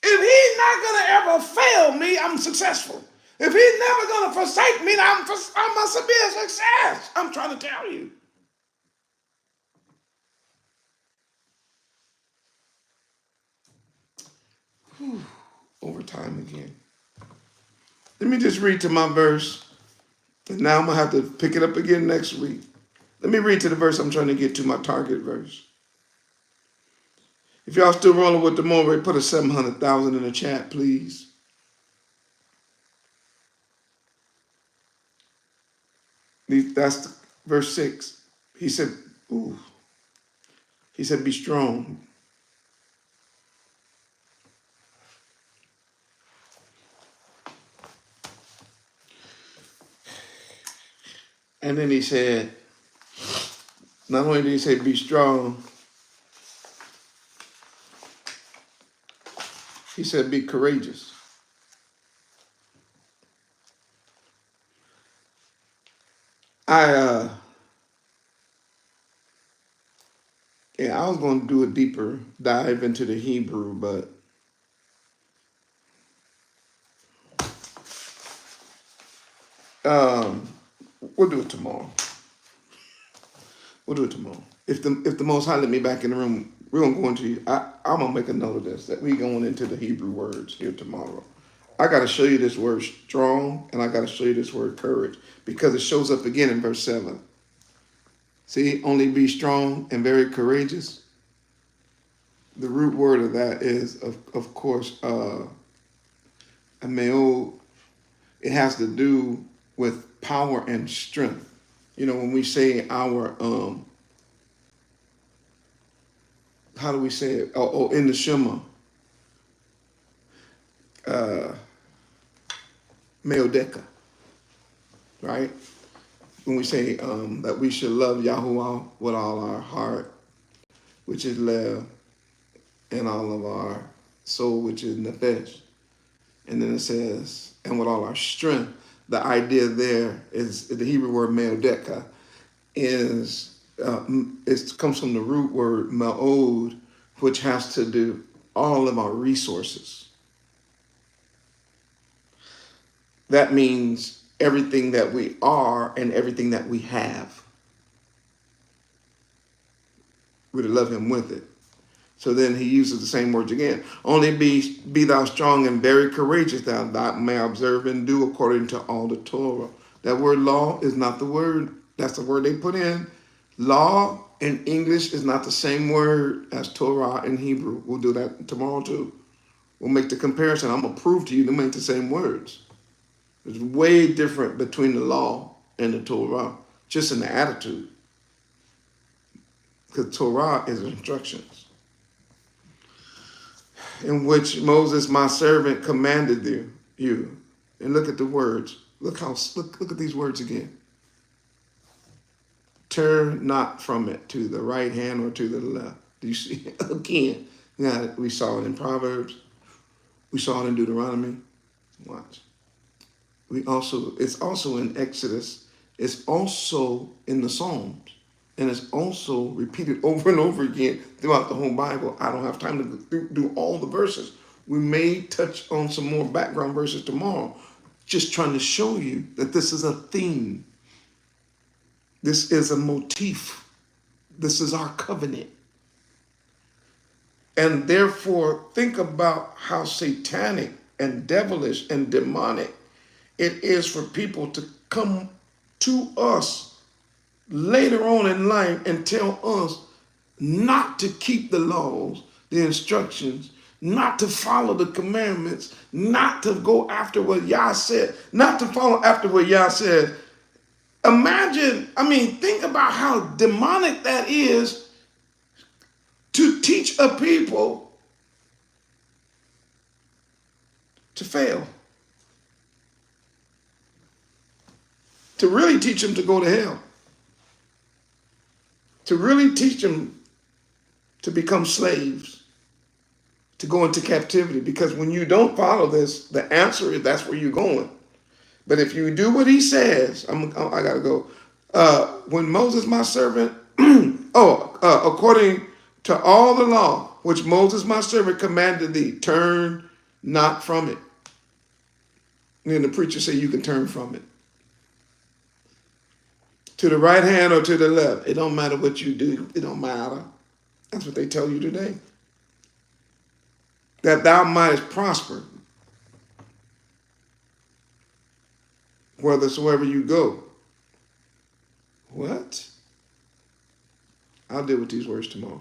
If he's not going to ever fail me, I'm successful. If he's never going to forsake me, I must be a success. I'm trying to tell you. Whew. Overtime again. Let me just read to my verse. And now I'm going to have to pick it up again next week. Let me read to the verse I'm trying to get to, my target verse. If y'all still rolling with the Morehyosh, put a 700,000 in the chat, please. That's verse 6. He said, he said, be strong. And then he said, not only did he say be strong, he said be courageous. I was going to do a deeper dive into the Hebrew, but we'll do it tomorrow. We'll do it tomorrow. If the Most High let me back in the room, we're gonna go into. I'm gonna make a note of this, that we going into the Hebrew words here tomorrow. I got to show you this word strong, and I got to show you this word courage, because it shows up again in verse 7. See, only be strong and very courageous. The root word of that is, of course, ameo. It has to do with power and strength. You know, when we say our, how do we say it? In the Shema, meodeka, right? When we say that we should love Yahuwah with all our heart, which is lev, and all of our soul, which is nefesh. And then it says, and with all our strength. The idea there is the Hebrew word meodeka is, it comes from the root word ma'od, which has to do all of our resources. That means everything that we are and everything that we have. We're to love him with it. So then he uses the same words again. Only be thou strong and very courageous, thou may observe and do according to all the Torah. That word law is not the word. That's the word they put in. Law in English is not the same word as Torah in Hebrew. We'll do that tomorrow too. We'll make the comparison. I'm going to prove to you they make the same words. There's way different between the law and the Torah, just in the attitude. Because Torah is instructions, in which Moses, my servant, commanded you. And look at the words. Look at these words again. Turn not from it to the right hand or to the left. Do you see it? Again? Yeah, we saw it in Proverbs. We saw it in Deuteronomy. Watch. It's also in Exodus. It's also in the Psalms. And it's also repeated over and over again throughout the whole Bible. I don't have time to do all the verses. We may touch on some more background verses tomorrow, just trying to show you that this is a theme. This is a motif. This is our covenant. And therefore, think about how satanic and devilish and demonic it is for people to come to us later on in life and tell us not to keep the laws, the instructions, not to follow the commandments, not to go after what Yah said, not to follow after what Yah said. Think about how demonic that is to teach a people to fail. To really teach them to go to hell. To really teach them to become slaves, to go into captivity. Because when you don't follow this, the answer is that's where you're going. But if you do what he says, I gotta go. When Moses, my servant, according to all the law which Moses, my servant, commanded thee, turn not from it. And then the preacher say you can turn from it. To the right hand or to the left. It don't matter what you do. It don't matter. That's what they tell you today. That thou mightest prosper whithersoever you go. What? I'll deal with these words tomorrow.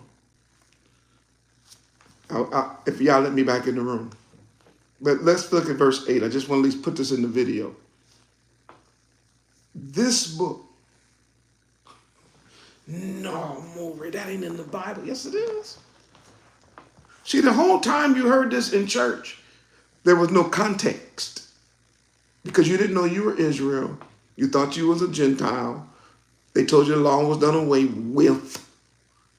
If y'all let me back in the room. But let's look at verse 8. I just want to at least put this in the video. This book. No, Maury, that ain't in the Bible. Yes, it is. See, the whole time you heard this in church, there was no context. Because you didn't know you were Israel. You thought you was a Gentile. They told you the law was done away with.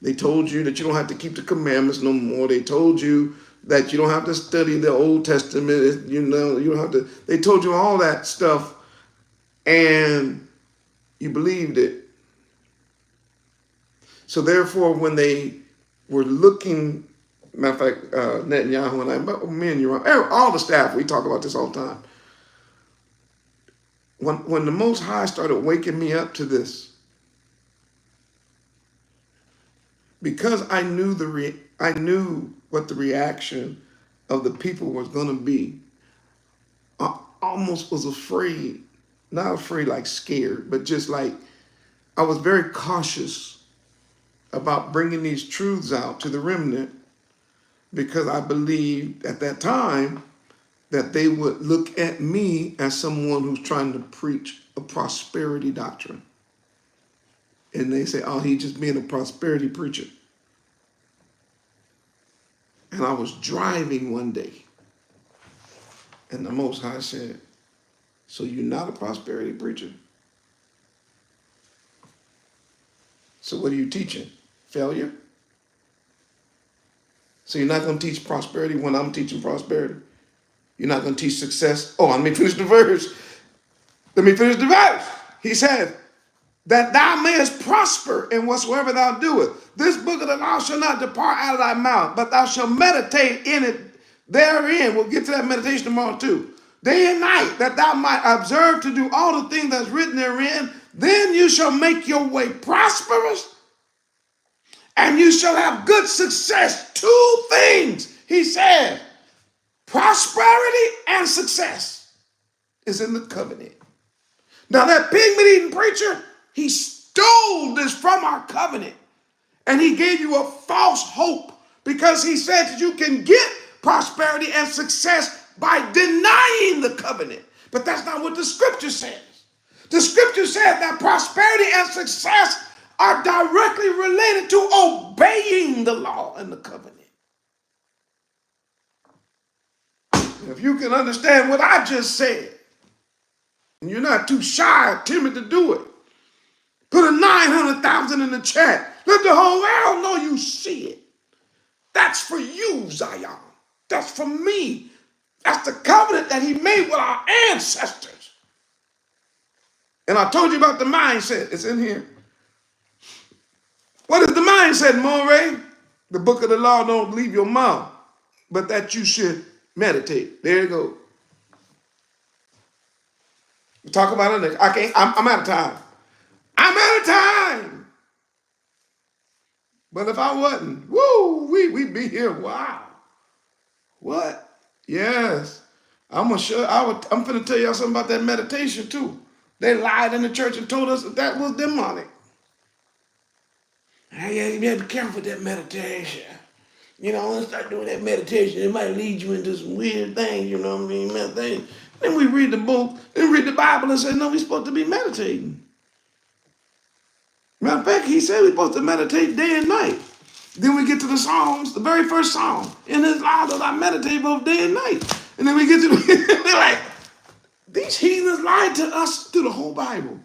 They told you that you don't have to keep the commandments no more. They told you that you don't have to study the Old Testament. You don't have to. They told you all that stuff, and you believed it. So therefore, when they were looking, matter of fact, Netanyahu and I, but me and Yahrahn, all the staff, we talk about this all the time. When the Most High started waking me up to this, because I knew what the reaction of the people was going to be, I almost was afraid, not afraid like scared, but just like I was very cautious about bringing these truths out to the remnant because I believed at that time that they would look at me as someone who's trying to preach a prosperity doctrine. And they say, oh, he's just being a prosperity preacher. And I was driving one day, and the Most High said, so you're not a prosperity preacher? So what are you teaching? Failure? So you're not going to teach prosperity when I'm teaching prosperity? You're not going to teach success? Oh, let me finish the verse. Let me finish the verse. He said, that thou mayest prosper in whatsoever thou doest. This book of the law shall not depart out of thy mouth, but thou shalt meditate in it therein. We'll get to that meditation tomorrow too. Day and night, that thou might observe to do all the things that's written therein. Then you shall make your way prosperous, and you shall have good success. Two things, he said, prosperity and success is in the covenant. Now that pig meat eating preacher, he stole this from our covenant, and he gave you a false hope because he said that you can get prosperity and success by denying the covenant. But that's not what the scripture says. The scripture says that prosperity and success are directly related to obeying the law and the covenant. If you can understand what I just said, and you're not too shy or timid to do it, put a 900,000 in the chat. Let the whole world know you see it. That's for you, Zion. That's for me. That's the covenant that he made with our ancestors. And I told you about the mindset. It's in here. What is the mindset, Moreh? The book of the law don't leave your mouth, but that you should meditate. There you go. We'll talk about it next. I'm out of time. I'm out of time. But if I wasn't, we'd be here. Wow. What? Yes. I'm finna tell y'all something about that meditation too. They lied in the church and told us that was demonic. Hey, you gotta be careful with that meditation. You know, let's start doing that meditation. It might lead you into some weird things, you know what I mean? Meditation. Then we read the book, then read the Bible and say, no, we're supposed to be meditating. Matter of fact, he said we're supposed to meditate day and night. Then we get to the Psalms, the very first Psalm. In his law that I meditate both day and night. And then we get to they're like, these heathens lied to us through the whole Bible.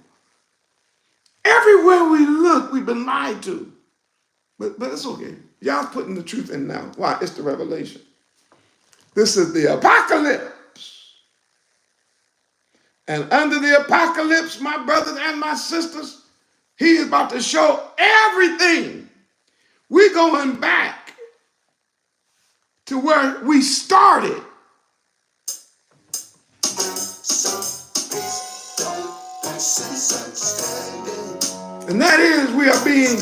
Everywhere we look, we've been lied to. But it's okay. Y'all putting the truth in now. Why? It's the revelation. This is the apocalypse. And under the apocalypse, my brothers and my sisters, he is about to show everything. We're going back to where we started. And that is, we are being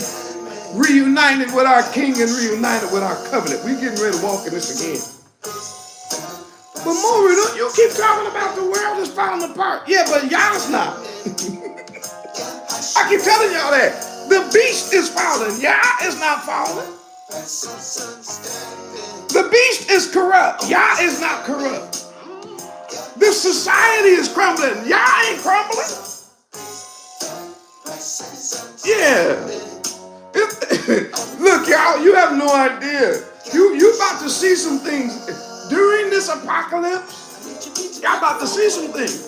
reunited with our King and reunited with our covenant. We're getting ready to walk in this again. But Moreh, don't you keep talking about the world is falling apart. Yeah, but y'all's not. I keep telling y'all that. The beast is falling. Yah is not falling. The beast is corrupt. Yah is not corrupt. This society is crumbling. Yah ain't crumbling. Yeah. Look, y'all, you have no idea. You about to see some things during this apocalypse. Y'all about to see some things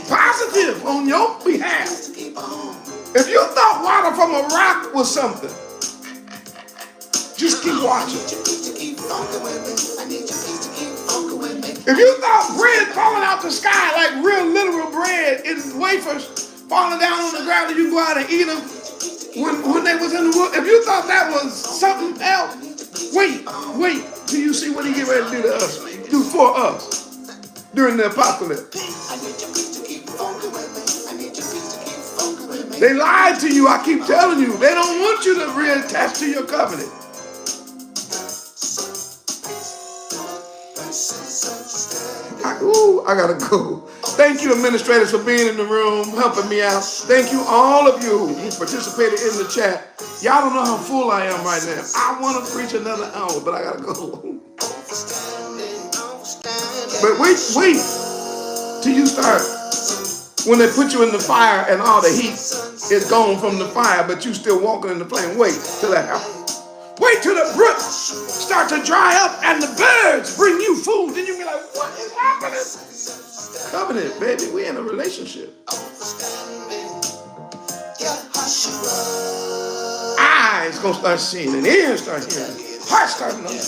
positive on your behalf. If you thought water from a rock was something, just keep watching. If you thought bread falling out the sky, like real literal bread in wafers falling down on the ground and you go out and eat them when they was in the wood, if you thought that was something else, wait till you see what he get ready to do to us, do for us during the apocalypse. They lied to you, I keep telling you. They don't want you to reattach to your covenant. I gotta go. Thank you, administrators, for being in the room, helping me out. Thank you, all of you who participated in the chat. Y'all don't know how full I am right now. I want to preach another hour, but I gotta go. But wait till you start, when they put you in the fire and all the heat is gone from the fire, but you still walking in the flame. Wait till that happens. Wait till the brooks start to dry up and the birds bring you food. Then you be like, what is happening? Covenant, baby. We in a relationship. Eyes gonna start seeing and ears start hearing. Heart start knowing.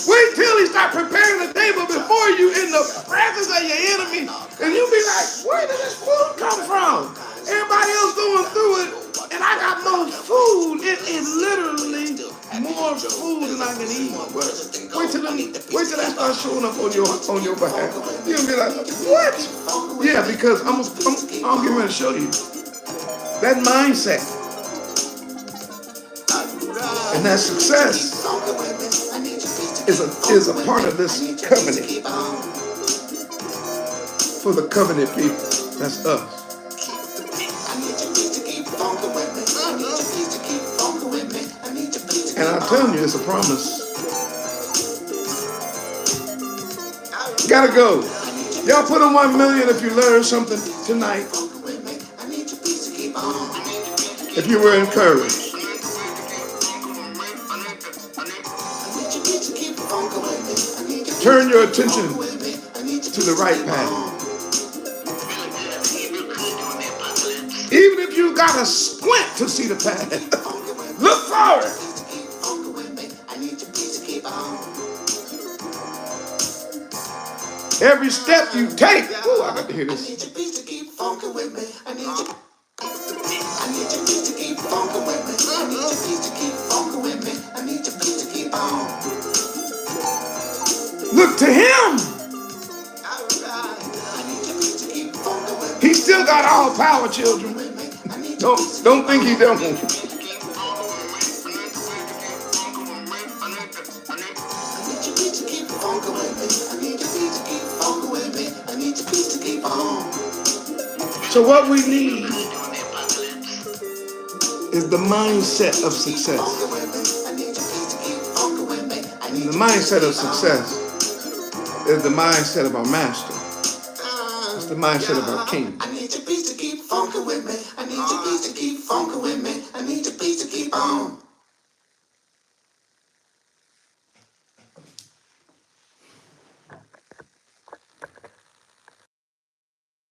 Wait till he start preparing the table before you in the presence of your enemy. And you be like, where did this food come from? Everybody else going through it, and I got more food. It is literally more food than I can eat. Wait till that starts showing up on your behalf. You'll be like, what? Yeah, because I'm getting ready to show you. That mindset and that success is a part of this covenant. For the covenant people, that's us. And I'm telling you, it's a promise. Gotta go. Y'all put on 1 million if you learned something tonight. If you were encouraged. Turn your attention to the right path. Even if you gotta squint to see the path, look forward. Every step you take. Oh, I got to hear this. Look to him. He still got all power, children. Don't think he don't. So what we need is the mindset of success. And the mindset of success is the mindset of our master. It's the mindset of our king. I need your peace to keep funkin' with me. I need your peace to keep funkin' with me. I need your peace to keep on.